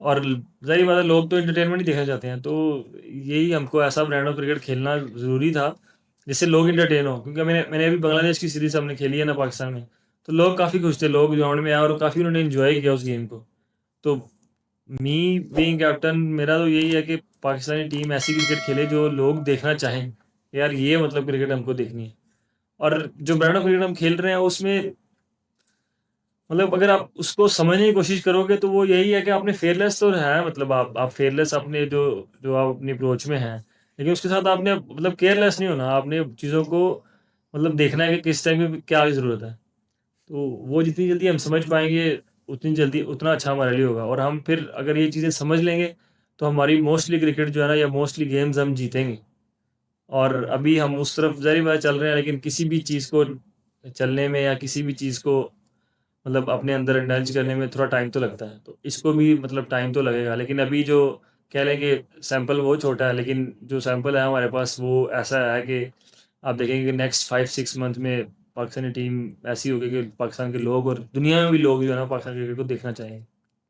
और ज़ाहिर बात है, लोग तो एंटरटेनमेंट ही देखना चाहते हैं, तो यही हमको ऐसा ब्रांड ऑफ क्रिकेट खेलना ज़रूरी था जिससे लोग एंटरटेन हो। क्योंकि मैंने मैंने अभी बांग्लादेश की सीरीज़ हमने खेली है ना पाकिस्तान में, तो लोग काफ़ी खुश थे, लोग ग्राउंड में आए और काफ़ी उन्होंने इन्जॉय किया उस गेम को। तो मी बीइंग कैप्टन, मेरा तो यही है कि पाकिस्तानी टीम ऐसी क्रिकेट खेले जो लोग देखना चाहें, यार ये मतलब क्रिकेट हमको देखनी है। और जो ब्रांड ऑफ क्रिकेट हम खेल रहे हैं उसमें मतलब अगर आप उसको समझने की कोशिश करोगे तो वो यही है कि आपने फेयरलेस तो है, मतलब आप फेयरलेस अपने जो जो आप अपनी अप्रोच में हैं, लेकिन उसके साथ आपने मतलब केयरलेस नहीं होना। आपने चीज़ों को मतलब देखना है कि किस टाइम में क्या ज़रूरत है। तो वो जितनी जल्दी हम समझ पाएंगे उतनी जल्दी उतना अच्छा हमारे लिए होगा। और हम फिर अगर ये चीज़ें समझ लेंगे तो हमारी मोस्टली क्रिकेट जो है ना, या मोस्टली गेम्स हम जीतेंगे। और अभी हम उस तरफ ज़ाहिर बात चल रहे हैं, लेकिन किसी भी चीज़ को चलने में या किसी भी चीज़ को मतलब अपने अंदर इंडल्ज करने में थोड़ा टाइम तो लगता है, तो इसको भी मतलब टाइम तो लगेगा। लेकिन अभी जो कह लें कि सैंपल वो छोटा है, लेकिन जो सैंपल है हमारे पास वो ऐसा है कि आप देखेंगे कि नेक्स्ट 5-6 मंथ में पाकिस्तानी टीम ऐसी होगी कि पाकिस्तान के लोग और दुनिया में भी लोग जो है ना पाकिस्तान क्रिकेट को देखना चाहेंगे।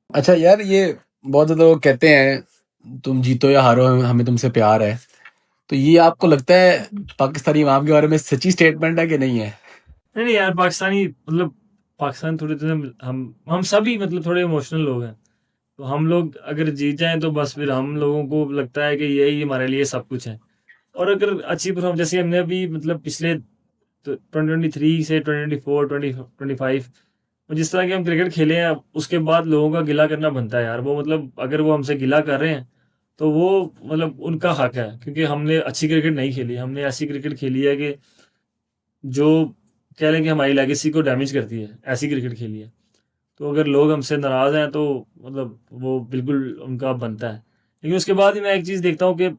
अच्छा यार, ये बहुत ज़्यादा लोग कहते हैं तुम जीतो या हारो हमें तुमसे प्यार है, तो ये आपको लगता है पाकिस्तानी अवाम के बारे में सच्ची स्टेटमेंट है कि नहीं है? नहीं नहीं यार, पाकिस्तानी मतलब पाकिस्तान थोड़े हम सभी मतलब थोड़े इमोशनल लोग हैं। तो हम लोग अगर जीत जाएं तो बस फिर हम लोगों को लगता है कि यही हमारे लिए सब कुछ है। और अगर अच्छी परफॉर्म, जैसे हमने अभी मतलब पिछले 2023 से 2024 2025 जिस तरह के हम क्रिकेट खेले हैं, उसके बाद लोगों का गिला करना बनता है यार। वो मतलब अगर वो हमसे गिला कर रहे हैं तो वो मतलब उनका हक है, क्योंकि हमने अच्छी क्रिकेट नहीं खेली, हमने ऐसी क्रिकेट खेली है कि जो कह लें कि हमारी लेगेसी को डैमेज करती है, ऐसी क्रिकेट खेली है। तो अगर लोग हमसे नाराज़ हैं तो मतलब वो बिल्कुल उनका बनता है। लेकिन उसके बाद ही मैं एक चीज़ देखता हूँ कि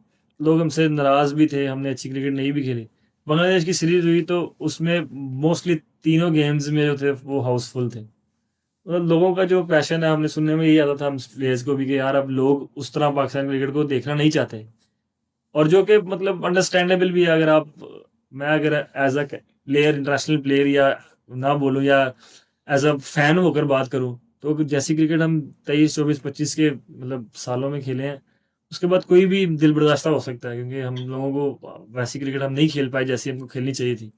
लोग हमसे नाराज़ भी थे, हमने अच्छी क्रिकेट नहीं भी खेली। बांग्लादेश की सीरीज़ हुई तो उसमें मोस्टली तीनों गेम्स में जो थे वो हाउसफुल थे। मतलब लोगों का जो पैशन है, हमने सुनने में यही आता था हम प्लेयर्स को भी कि यार अब लोग उस तरह पाकिस्तान क्रिकेट को देखना नहीं चाहते। और जो कि मतलब अंडरस्टैंडेबल भी है। अगर आप, मैं अगर as a player, international player या ना बोलूँ, या एज अ फैन होकर बात करूँ, तो जैसी क्रिकेट हम 23 24 25 के मतलब सालों में खेले हैं, उसके बाद कोई भी दिल बर्दाश्ता हो सकता है, क्योंकि हम लोगों को वैसी क्रिकेट हम नहीं खेल पाए जैसी हमको खेलनी चाहिए थी।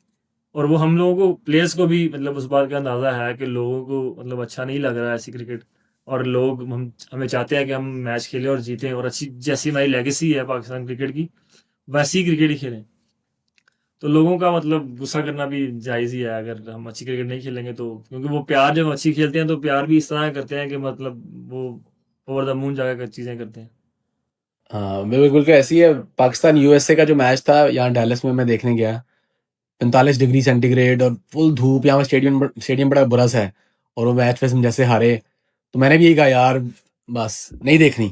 और वो हम लोगों को प्लेयर्स को भी मतलब उस बात का अंदाज़ा है कि लोगों को मतलब अच्छा नहीं लग रहा है ऐसी क्रिकेट। और लोग हमें चाहते हैं कि हम मैच खेलें और जीतें, और अच्छी जैसी हमारी लेगेसी है पाकिस्तान क्रिकेट की, वैसी क्रिकेट ही खेलें। तो लोगों का मतलब गुस्सा करना भी जायज़ ही है अगर हम अच्छी क्रिकेट नहीं खेलेंगे तो, क्योंकि वो प्यार जब अच्छी खेलते हैं तो प्यार भी इस तरह करते हैं कि मतलब वो ओवर द मून जाकर चीज़ें करते हैं। हाँ, बिल्कुल कि ऐसी है। पाकिस्तान यूएसए का जो मैच था यहाँ डैलस में मैं देखने गया, 45 डिग्री सेंटीग्रेड और फुल धूप, यहाँ स्टेडियम स्टेडियम बड़ा बुरा सा है, और वो मैच वैसे हम जैसे हारे, तो मैंने भी यही कहा यार बस नहीं देखनी।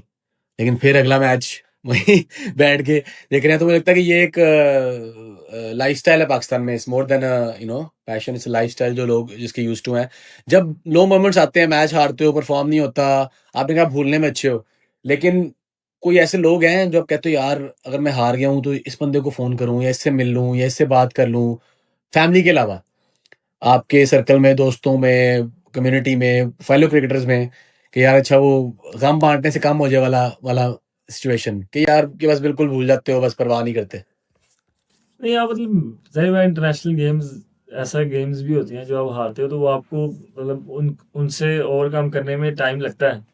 लेकिन फिर अगला मैच वहीं बैठ के देख रहे हैं, तो मुझे लगता है कि ये एक लाइफस्टाइल है पाकिस्तान में, it's more than passion, it's lifestyle जो लोग जिसके यूज टू हैं। जब लो मोमेंट्स आते हैं, मैच हारते हो, परफॉर्म नहीं होता, आपने कहा भूलने में अच्छे हो, लेकिन कोई ऐसे लोग हैं जो आप कहते हो यार अगर मैं हार गया हूँ तो इस बंदे को फ़ोन करूँ या इससे मिल लूँ या इससे बात कर लूँ, फैमिली के अलावा आपके सर्कल में, दोस्तों में, कम्युनिटी में, फेलो क्रिकेटर्स में, कि यार अच्छा वो गम बाँटने से कम हो जाए वाला वाला सिचुएशन, कि यार कि बस बिल्कुल भूल जाते हो, बस परवाह नहीं करते? नहीं आप मतलब ज़ाहिर है इंटरनेशनल गेम्स ऐसा गेम्स भी होती हैं जो आप हारते हो तो वो आपको मतलब उनसे ओवरकम करने में टाइम लगता है।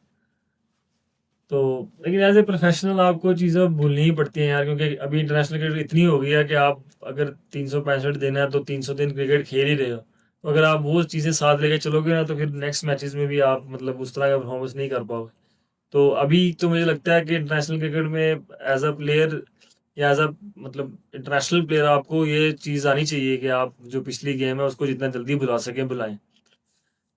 तो लेकिन एज़ ए प्रोफेशनल आपको चीज़ें भूलनी ही पड़ती हैं यार, क्योंकि अभी इंटरनेशनल क्रिकेट इतनी हो गई है कि आप अगर 365 दिन है तो 300 दिन क्रिकेट खेल ही रहे हो। तो अगर आप वो चीज़ें साथ लेके चलोगे ना तो फिर नेक्स्ट मैचेस में भी आप मतलब उस तरह का परफॉर्मेंस नहीं कर पाओगे। तो अभी तो मुझे लगता है कि इंटरनेशनल क्रिकेट में एज़ अ प्लेयर या एज़ अ मतलब इंटरनेशनल प्लेयर आपको ये चीज़ आनी चाहिए कि आप जो पिछली गेम है उसको जितना जल्दी भुला सकें भुलाएँ।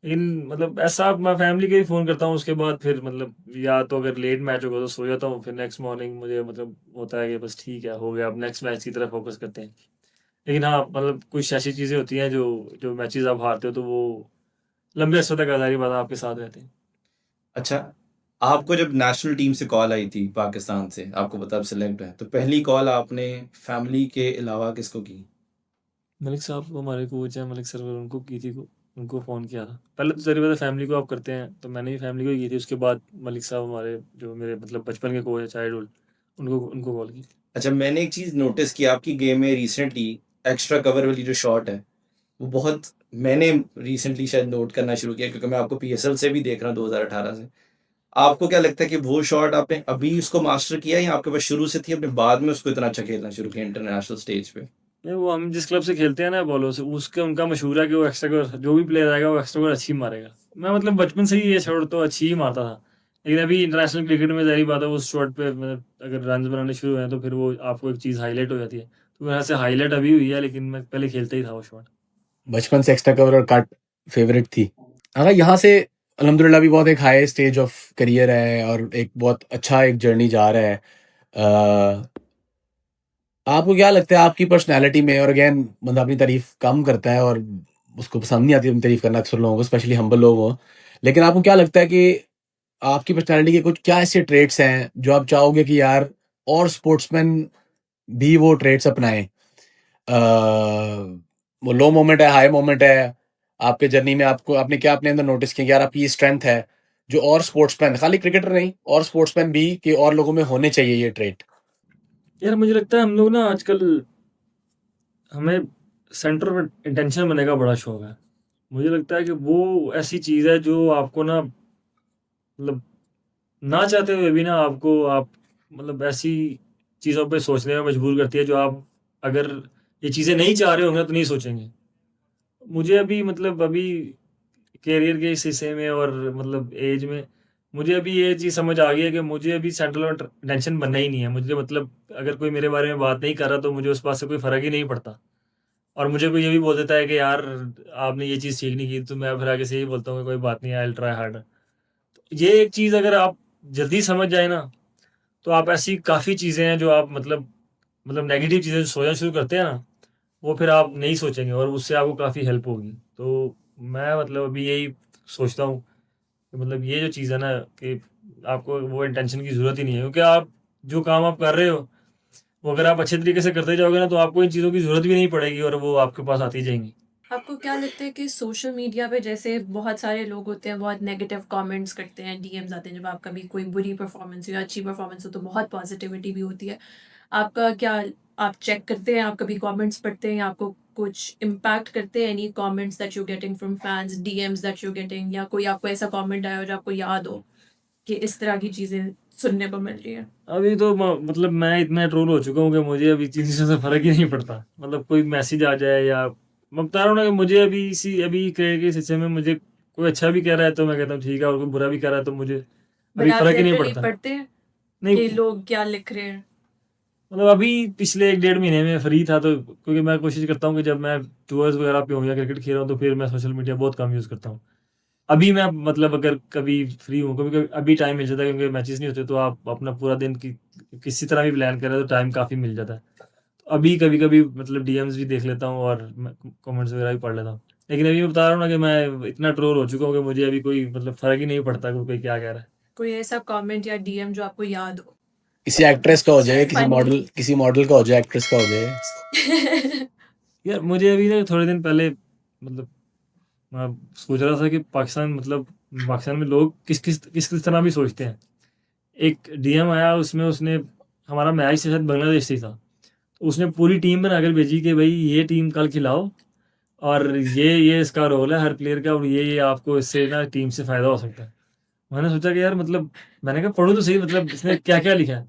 लेकिन मतलब ऐसा मैं फैमिली को ही फ़ोन करता हूँ, उसके बाद फिर मतलब या तो अगर लेट मैच होगा तो सो जाता हूँ, फिर नेक्स्ट मॉर्निंग मुझे मतलब होता है कि बस ठीक है, हो गया, अब नेक्स्ट मैच की तरफ फ़ोकस करते हैं। लेकिन हाँ, मतलब कुछ ऐसी चीज़ें होती हैं जो जो मैचेज़ आप हारते हो तो वो लंबे अरसे तक ज़ाहिर बात है आपके साथ रहते हैं। अच्छा, आपको जब नेशनल टीम से कॉल आई थी पाकिस्तान से, आपको पता आप सेलेक्ट हैं, तो पहली कॉल आपने फैमिली के अलावा किसको की? मलिक साहब वो हमारे कोच हैं, मलिक सरवर, उनको की थी, उनको फ़ोन किया था। पहले तो ज़ाहिर बात है फैमिली को आप करते हैं, तो मैंने भी फैमिली को ही की थी, उसके बाद मलिक साहब हमारे जो मेरे मतलब बचपन के कोच हैं चाइल्डहुड, उनको उनको कॉल की। अच्छा, मैंने एक चीज़ नोटिस की आपकी गेम में रिसेंटली, एक्स्ट्रा कवर वाली जो शॉट है, वो बहुत मैंने रिसेंटली शायद नोट करना शुरू किया, क्योंकि मैं आपको पीएसएल से भी देख रहा हूँ 2018 से। आपको क्या लगता है कि वो शॉट आपने अभी उसको मास्टर किया या आपके पास शुरू से थी, आपने बाद में उसको इतना अच्छा खेलना शुरू किया इंटरनेशनल स्टेज पे? नहीं वो हम जिस क्लब से खेलते हैं ना बॉलो से, उसके उनका मशहूर है कि वो एक्स्ट्रा कवर जो भी प्लेयर आएगा वो एक्स्ट्रा कवर अच्छी मारेगा। मैं मतलब बचपन से ही ये शॉट तो अच्छी ही मारता था, लेकिन अभी इंटरनेशनल क्रिकेट में ज़ाहिर बात है उस शॉट पे मतलब अगर रन बनाने शुरू हुए हैं तो फिर वो आपको एक चीज़ हाईलाइट हो जाती है। तो मेरे से हाईलाइट अभी हुई है, लेकिन मैं पहले खेलता ही था वो शॉट। बचपन से एक्स्ट्रा कवर और कट फेवरेट थी। अगर यहाँ से अल्हम्दुलिल्लाह भी बहुत एक हाई स्टेज ऑफ करियर है और एक बहुत अच्छा एक जर्नी जा रहा है। आपको क्या लगता है आपकी पर्सनैलिटी में, और अगेन बंदा अपनी तारीफ कम करता है और उसको पसंद नहीं आती अपनी तारीफ करना अक्सर लोगों को, स्पेशली हम्बल लोग हों, लेकिन आपको क्या लगता है कि आपकी पर्सनैलिटी के कुछ क्या ऐसे ट्रेट्स हैं जो आप चाहोगे कि यार और स्पोर्ट्समैन भी वो ट्रेट्स अपनाएं? वो लो मोमेंट है, हाई मोमेंट है आपके जर्नी में, आपको आपने क्या अपने अंदर नोटिस किया कि यार आपकी ये स्ट्रेंथ है जो और स्पोर्ट्समैन, खाली क्रिकेटर नहीं और स्पोर्ट्समैन भी, कि और लोगों में होने चाहिए ये ट्रेट? यार मुझे लगता है हम लोग ना आजकल हमें सेंटर ऑफ इंटेंशन बनने का बड़ा शौक है। मुझे लगता है कि वो ऐसी चीज़ है जो आपको ना मतलब ना चाहते हुए भी ना आपको आप मतलब ऐसी चीज़ों पे सोचने में मजबूर करती है जो आप अगर ये चीज़ें नहीं चाह रहे होंगे ना तो नहीं सोचेंगे। मुझे अभी मतलब अभी करियर के इस हिस्से में और मतलब एज में मुझे अभी ये चीज़ समझ आ गई है कि मुझे अभी सेंट्रल ऑफ अटेंशन बनना ही नहीं है। मुझे मतलब अगर कोई मेरे बारे में बात नहीं कर रहा तो मुझे उस बात से कोई फ़र्क ही नहीं पड़ता। और मुझे कोई ये भी बोल देता है कि यार आपने ये चीज़ ठीक नहीं की, तो मैं फिर आगे से यही बोलता हूँ कि कोई बात नहीं, आई विल ट्राई हार्डर। ये एक चीज़ अगर आप जल्दी समझ जाए ना तो आप ऐसी काफ़ी चीज़ें हैं जो आप मतलब नेगेटिव चीज़ें जो सोचना शुरू करते हैं ना, वो फिर आप नहीं सोचेंगे और उससे आपको काफ़ी हेल्प होगी। तो मैं मतलब अभी यही सोचता हूँ कि मतलब ये जो चीज़ है ना कि आपको वो इंटेंशन की ज़रूरत ही नहीं है, क्योंकि आप जो काम आप कर रहे हो, वो अगर आप अच्छे तरीके से करते जाओगे ना तो आपको इन चीज़ों की ज़रूरत भी नहीं पड़ेगी और वो आपके पास आती जाएँगी। आपको क्या लगता है कि सोशल मीडिया पे जैसे बहुत सारे लोग होते हैं, बहुत नेगेटिव कमेंट्स करते हैं, डीएम्स आते हैं जब आपका भी कोई बुरी परफॉर्मेंस हो या अच्छी परफॉर्मेंस हो तो बहुत पॉजिटिविटी भी होती है। आपका क्या आप चेक करते हैं, आप कभी कमेंट्स पढ़ते हैं या आपको कुछ इम्पैक्ट करते हैं any comments that you getting from fans, DMs that you getting, या कोई आपको ऐसा कमेंट आया हो जो आपको याद हो कि इस तरह की चीज़ें सुनने को मिल रही हैं? अभी तो मतलब मैं इतना ट्रोल हो चुका हूँ कि मुझे अभी चीज़ों से फ़र्क ही नहीं पड़ता। मतलब कोई मैसेज आ जाए या मैं बता रहा हूँ ना कि मुझे अभी करियर के इस हिस्से में मुझे कोई अच्छा भी कह रहा है तो मैं कहता हूँ ठीक है, और कोई बुरा भी कह रहा है तो मुझे बट अभी आप फ़र्क ही नहीं जनरली पड़ता। पढ़ते हैं नहीं कि लोग क्या लिख रहे हैं? मतलब अभी पिछले 1 डेढ़ महीने में फ्री था तो क्योंकि मैं कोशिश करता हूँ कि जब मैं टूर्स वगैरह पे हूँ या क्रिकेट खेल रहा हूँ तो फिर मैं सोशल मीडिया बहुत कम यूज़ करता हूँ। अभी मैं मतलब अगर कभी फ्री हूँ, कभी-कभी अभी टाइम मिल जाता है क्योंकि मैचेस नहीं होते तो आप अपना पूरा दिन किसी तरह भी प्लान करें तो टाइम काफ़ी मिल जाता है। तो अभी कभी-कभी मतलब डीएम्स भी देख लेता हूँ और मैं कमेंट्स वगैरह भी पढ़ लेता हूँ। लेकिन अभी मैं बता रहा हूँ ना कि मैं इतना ट्रोल हो चुका हूँ कि मुझे अभी कोई मतलब फ़र्क ही नहीं पड़ता कि कोई क्या कह रहा है। कोई ऐसा कमेंट या डीएम जो आपको याद हो? किसी एक्ट्रेस का हो जाए, फनी। किसी मॉडल का हो जाए, एक्ट्रेस का हो जाए। यार मुझे अभी ना थोड़े दिन पहले मतलब मैं सोच रहा था कि पाकिस्तान में लोग किस तरह भी सोचते हैं। एक डीएम आया, उसमें उसने हमारा मैच शायद बांग्लादेश से ही था। उसने पूरी टीम बनाकर भेजी कि भाई ये टीम कल खिलाओ और ये इसका रोल है हर प्लेयर का और ये आपको इससे ना टीम से फ़ायदा हो सकता है। मैंने सोचा कि यार मतलब मैंने कहा पढ़ूँ तो सही मतलब इसमें क्या-क्या लिखा है।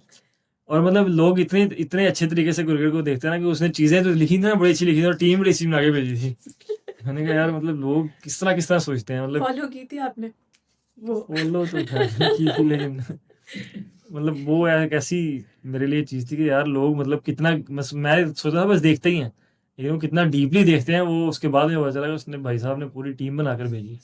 और मतलब लोग इतने इतने अच्छे तरीके से क्रिकेट को देखते हैं ना कि उसने चीज़ें तो लिखी थी ना बड़ी अच्छी लिखी थी और टीम बड़ी अच्छी बना के भेजी थी। मैंने कहा यार मतलब लोग किस तरह सोचते हैं मतलब फॉलो की थी आपने वो? फॉलो तो खैर नहीं की थी लेकिन मतलब वो एक ऐसी मेरे लिए चीज़ थी कि यार लोग मतलब कितना मैं सोचा था बस देखते ही हैं लेकिन वो कितना डीपली देखते हैं वो उसके बाद में पता चला कि उसने भाई साहब ने पूरी टीम बनाकर भेजी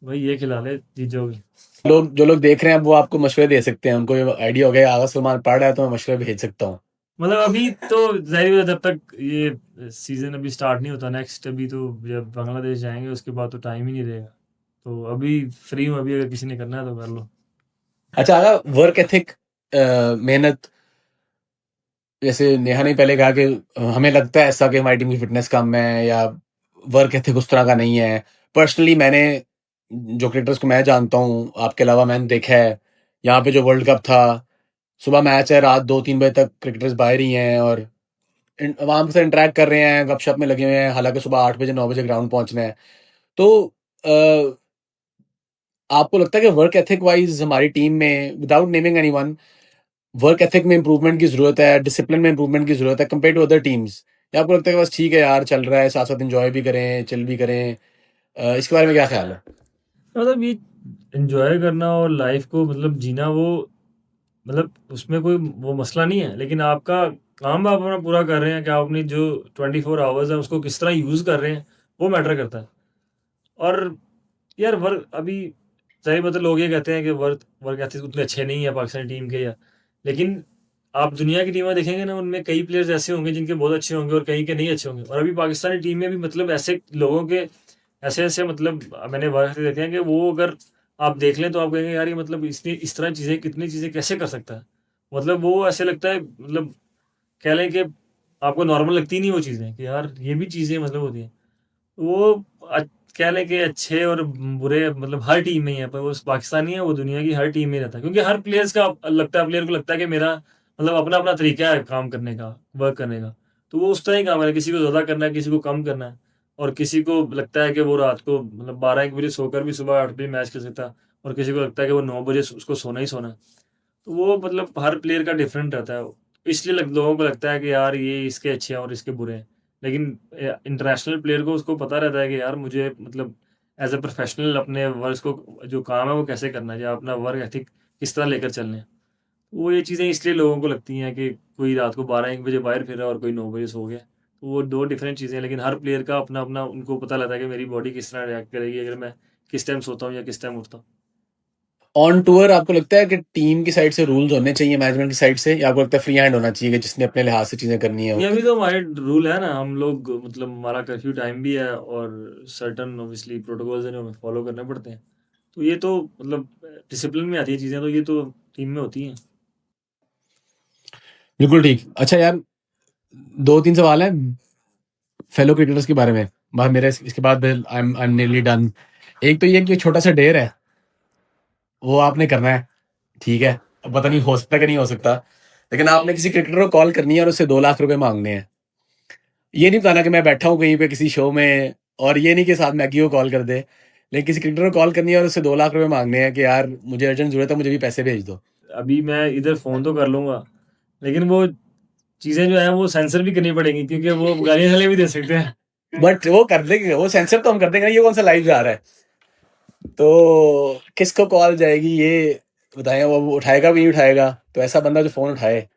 भाई ये खिला ले जीत जाओगे। जो लोग देख रहे हैं वो आपको मशवरे दे सकते हैं, उनको आइडिया हो गया आगा सलमान पढ़ रहा है तो मैं मशवरे भेज सकता हूँ। मतलब अभी तो ज़ाहिर है जब तक ये सीज़न अभी स्टार्ट नहीं होता नेक्स्ट अभी तो जब बांग्लादेश जाएंगे उसके बाद तो टाइम ही नहीं रहेगा तो अभी फ्री हूँ अभी अगर किसी ने करना है तो कर लो। अच्छा आगा, वर्क एथिक, मेहनत, जैसे नेहा ने पहले कहा कि हमें लगता है ऐसा कि हमारी टीम की फिटनेस कम है या वर्क एथिक उस तरह का नहीं है। पर्सनली मैंने जो क्रिकेटर्स को मैं जानता हूँ आपके अलावा मैंने देखा है यहाँ पे जो वर्ल्ड कप था, सुबह मैच है, रात 2-3 बजे तक क्रिकेटर्स बाहर ही हैं और वहां से इंटरेक्ट कर रहे हैं, गपशप में लगे हुए हैं, हालांकि सुबह 8 बजे 9 बजे ग्राउंड पहुंचना है। तो अ, आपको लगता है कि वर्क एथिक वाइज हमारी टीम में, without naming anyone, work ethic में इंप्रूवमेंट की जरूरत है, डिसिप्लिन में इंप्रूवमेंट की जरूरत है कंपेयर टू अदर टीम्स, या आपको लगता है कि बस ठीक है यार चल रहा है, साथ साथ एंजॉय भी करें, चिल भी करें? इसके बारे में क्या ख्याल है? मतलब ये एंजॉय करना और लाइफ को मतलब जीना वो मतलब उसमें कोई वो मसला नहीं है लेकिन आपका काम आप अपना पूरा कर रहे हैं कि आप अपनी जो 24 आवर्स है उसको किस तरह यूज़ कर रहे हैं वो मैटर करता है। और यार वर्क अभी ज़ाहिर मतलब लोग ये कहते हैं कि वर्क वर्क एथिक्स उतने अच्छे नहीं है पाकिस्तानी टीम के या लेकिन आप दुनिया की टीमें देखेंगे ना उनमें कई प्लेयर्स ऐसे होंगे जिनके बहुत अच्छे होंगे और कई के नहीं अच्छे होंगे और अभी पाकिस्तानी टीम में भी मतलब ऐसे लोगों के ऐसे ऐसे मतलब मैंने वर्क देखे हैं कि वो अगर आप देख लें तो आप कहेंगे यार ये मतलब इसने इस तरह चीज़ें कितनी चीज़ें कैसे कर सकता है मतलब वो ऐसे लगता है मतलब कह लें कि आपको नॉर्मल लगती नहीं वो चीज़ें कि यार ये भी चीज़ें मतलब होती हैं वो अ, कह लें कि अच्छे और बुरे मतलब हर टीम में ही है पर वो पाकिस्तानी है वो दुनिया की हर टीम में रहता है क्योंकि हर प्लेयर्स का लगता है प्लेयर को लगता है कि मेरा मतलब अपना अपना तरीका है काम करने का वर्क करने का तो वो उस तरह ही काम है किसी को ज़्यादा करना है किसी को कम करना है और किसी को लगता है कि वो रात को मतलब 12-1 बजे सोकर भी सुबह 8 बजे मैच कर सकता है और किसी को लगता है कि वो 9 बजे उसको सोना ही सोना है तो वो मतलब हर प्लेयर का डिफरेंट रहता है इसलिए लोगों को लगता है कि यार ये इसके अच्छे हैं और इसके बुरे हैं लेकिन इंटरनेशनल प्लेयर को उसको पता रहता है कि यार मुझे मतलब एज ए प्रोफेशनल अपने वर्क को जो काम है वो कैसे करना है या अपना वर्क एथिक किस तरह लेकर चलने हैं वो ये चीज़ें इसलिए लोगों को लगती हैं कि कोई रात को 12-1 बजे बाहर फिर रहा है और कोई 9 बजे सो गया तो वो दो डिफरेंट चीज़ें हैं लेकिन हर प्लेयर का अपना अपना उनको पता रहता है कि मेरी बॉडी किस तरह रिएक्ट करेगी अगर मैं किस टाइम सोता हूँ या किस टाइम उठता हूँ। ऑन टूर आपको लगता है कि टीम की साइड से रूल्स होने चाहिए, मैनेजमेंट की साइड से, या आपको लगता है फ्री हैंड होना चाहिए कि जिसने अपने लिहाज से चीजें करनी है? ये अभी तो हमारे रूल है ना हम लोग मतलब हमारा कर्फ्यू टाइम भी है और सर्टन ऑब्वियसली प्रोटोकॉल्स हैं जो हमें फॉलो करने पड़ते हैं तो ये तो मतलब डिसिप्लिन में आती है चीज़ें तो ये तो टीम में होती हैं। बिल्कुल ठीक। अच्छा यार, 2-3 सवाल हैं फेलो क्रिकेटर्स के बारे में, बस मेरे इसके बाद आई एम नियरली डन। एक तो ये कि छोटा सा डेयर है, वो आपने करना है, ठीक है? अब पता नहीं हो सकता कि नहीं हो सकता, लेकिन आपने किसी क्रिकेटर को कॉल करनी है और उससे 2 लाख रुपए मांगने हैं। ये नहीं बताना कि मैं बैठा हूँ कहीं पे किसी शो में, और ये नहीं कि साथ मैगी को कॉल कर दे, लेकिन किसी क्रिकेटर को कॉल करनी है और उससे 2 लाख रुपए मांगने हैं कि यार मुझे अर्जेंट जरूरत है, मुझे भी पैसे भेज दो। अभी मैं इधर फ़ोन तो कर लूँगा लेकिन वो चीज़ें जो है वो सेंसर भी करनी पड़ेंगी क्योंकि वो गालियाँ वाले भी दे सकते हैं। बट वो कर देंगे, वो सेंसर तो हम कर देंगे ना। ये कौन सा लाइव जा रहा है? तो किसको कॉल जाएगी ये बताएं, वो उठाएगा भी नहीं उठाएगा? तो ऐसा बंदा जो फोन उठाए।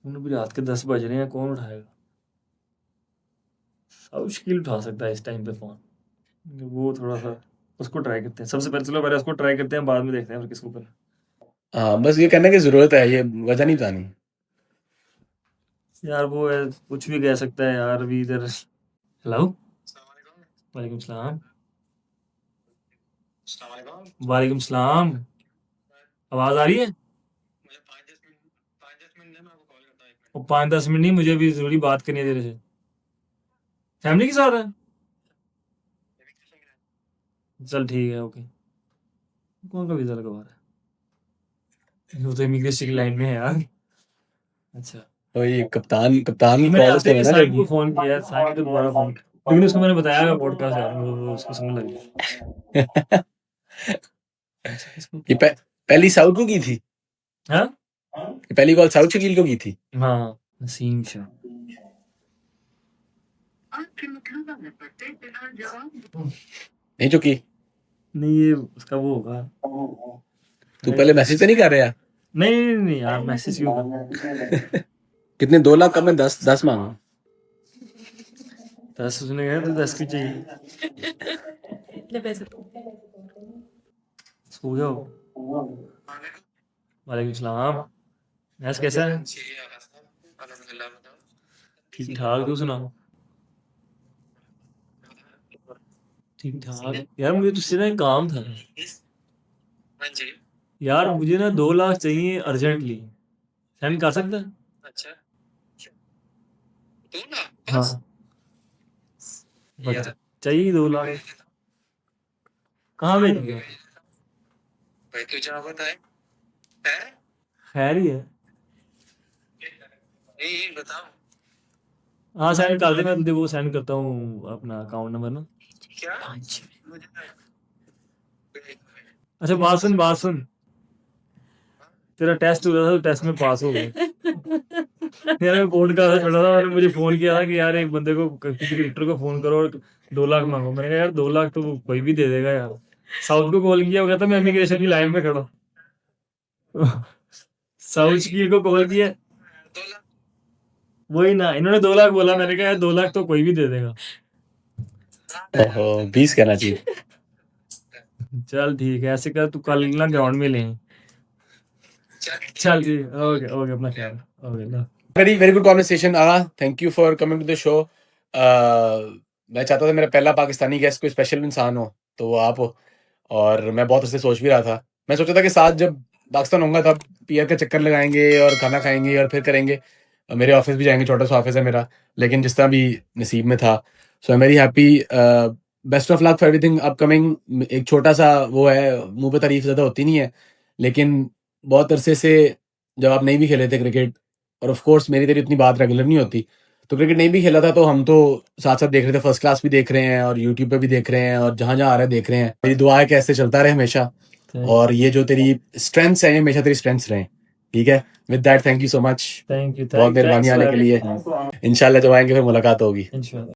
उन्हें भी रात के 10 बज रहे हैं कौन उठाएगा अब मुश्किल उठा सकता है इस टाइम पे फ़ोन वो थोड़ा सा उसको ट्राई करते हैं सबसे पहले चलो पहले उसको ट्राई करते हैं बाद में देखते हैं फिर किसको करना। हाँ, बस ये कहने की जरूरत है, ये वजह नहीं बतानी। यार वो है कुछ भी कह सकता है यार अभी इधर। हेलो वालेकुम सलाम। वालेकुम सलाम। आवाज़ आ रही है? वो 5-10 मिनट नहीं मुझे भी ज़रूरी बात करनी है तेरे से। फैमिली के साथ है? चल ठीक है ओके। कौन का वीज़ा लगवा रहा है? वो तो इमिग्रेशन की लाइन में है यार। अच्छा वही कप्तान कप्तान की मैंने कॉल आते तो ही है ना साइड को लगी। फोन किया, साइड को दोबारा फोन, लेकिन उसको मैंने बताया पॉडकास्ट जा रहा हूँ, वो उसको समझ लग गया। ये पहली साउथ को की थी, हाँ ये पहली कॉल साउथ शकील को की थी। हाँ, नसीम शाह। नहीं जो की नहीं ये उसका वो होगा। तू पहले मैसेज तो नहीं कर रहा? नहीं नहीं नहीं यार, मैसेज क्यों करना? कितने 2 लाख कम है, 10 मांगा। 10 उसने कहा तो 10 की चाहिए। ले पैसे सो जाओ। वालेकुम सलाम। नैस कैसा है? ठीक ठाक, तू सुना? ठीक ठाक यार, मुझे तुझसे ना एक काम था यार, मुझे ना 2 लाख चाहिए अर्जेंटली, सेंड कर सकता है? हाँ बस चाहिए 2 लाख। कहाँ भेजेंगे? खैर ही है। हाँ सेंड कर दे, मैं तुझे वो सेंड करता हूँ अपना अकाउंट नंबर ना। अच्छा बात सुन, तेरा टेस्ट हो रहा था तो टेस्ट में पास हो गया। यार मैं पॉडकास्ट से पढ़ा था और मुझे फोन किया था कि यार एक बंदे को, किसी क्रिकेटर को फोन करो और 2 लाख मांगो। मैंने कहा यार 2 लाख तो कोई भी दे देगा यार। साउथ को कॉल किया, वो कहता मैं इमिग्रेशन की लाइन में खड़ा। साउथ शकील को कॉल किया, वही ना, इन्होंने 2 लाख बोला, मैंने कहा यार 2 लाख तो कोई भी दे देगा। ओहो 20 कहना चाहिए। चल ठीक है, ऐसे कर, तू कल ना ग्राउंड में ले। चल ठीक, ओके ओके, अपना ख्याल, ओके ना। Very very good conversation Agha, thank you for coming to the show. मैं चाहता था मेरा पहला पाकिस्तानी गेस्ट कोई स्पेशल इंसान हो तो वो आप हो, और मैं बहुत उससे सोच भी रहा था। मैं सोचा था कि साथ जब पाकिस्तान होऊंगा तब पीयर का चक्कर लगाएंगे और खाना खाएंगे और फिर करेंगे, मेरे ऑफिस भी जाएंगे, छोटा सा ऑफिस है मेरा, लेकिन जिस तरह भी नसीब में था। So I am very happy, best of luck for everything upcoming. एक छोटा सा वो है, मुंह पे तारीफ ज़्यादा होती नहीं है, लेकिन बहुत अरसे से जब आप नहीं भी खेले थे क्रिकेट, और ऑफ कोर्स मेरी तेरी उतनी बात रेगुलर नहीं होती, तो क्रिकेट नहीं भी खेला था तो हम तो साथ साथ देख रहे थे, फर्स्ट क्लास भी देख रहे हैं और यूट्यूब पे भी देख रहे हैं और जहाँ जहाँ आ रहा है देख रहे हैं। मेरी दुआ है कि ऐसे चलता रहे हमेशा, और ये जो तेरी स्ट्रेंथ्स हैं ये हमेशा तेरी स्ट्रेंथ्स रहें, ठीक है? With that thank you so much, thank you, बहुत मेहरबानी आने के लिए। इंशाल्लाह जब आएंगे फिर मुलाकात होगी। इंशाल्लाह।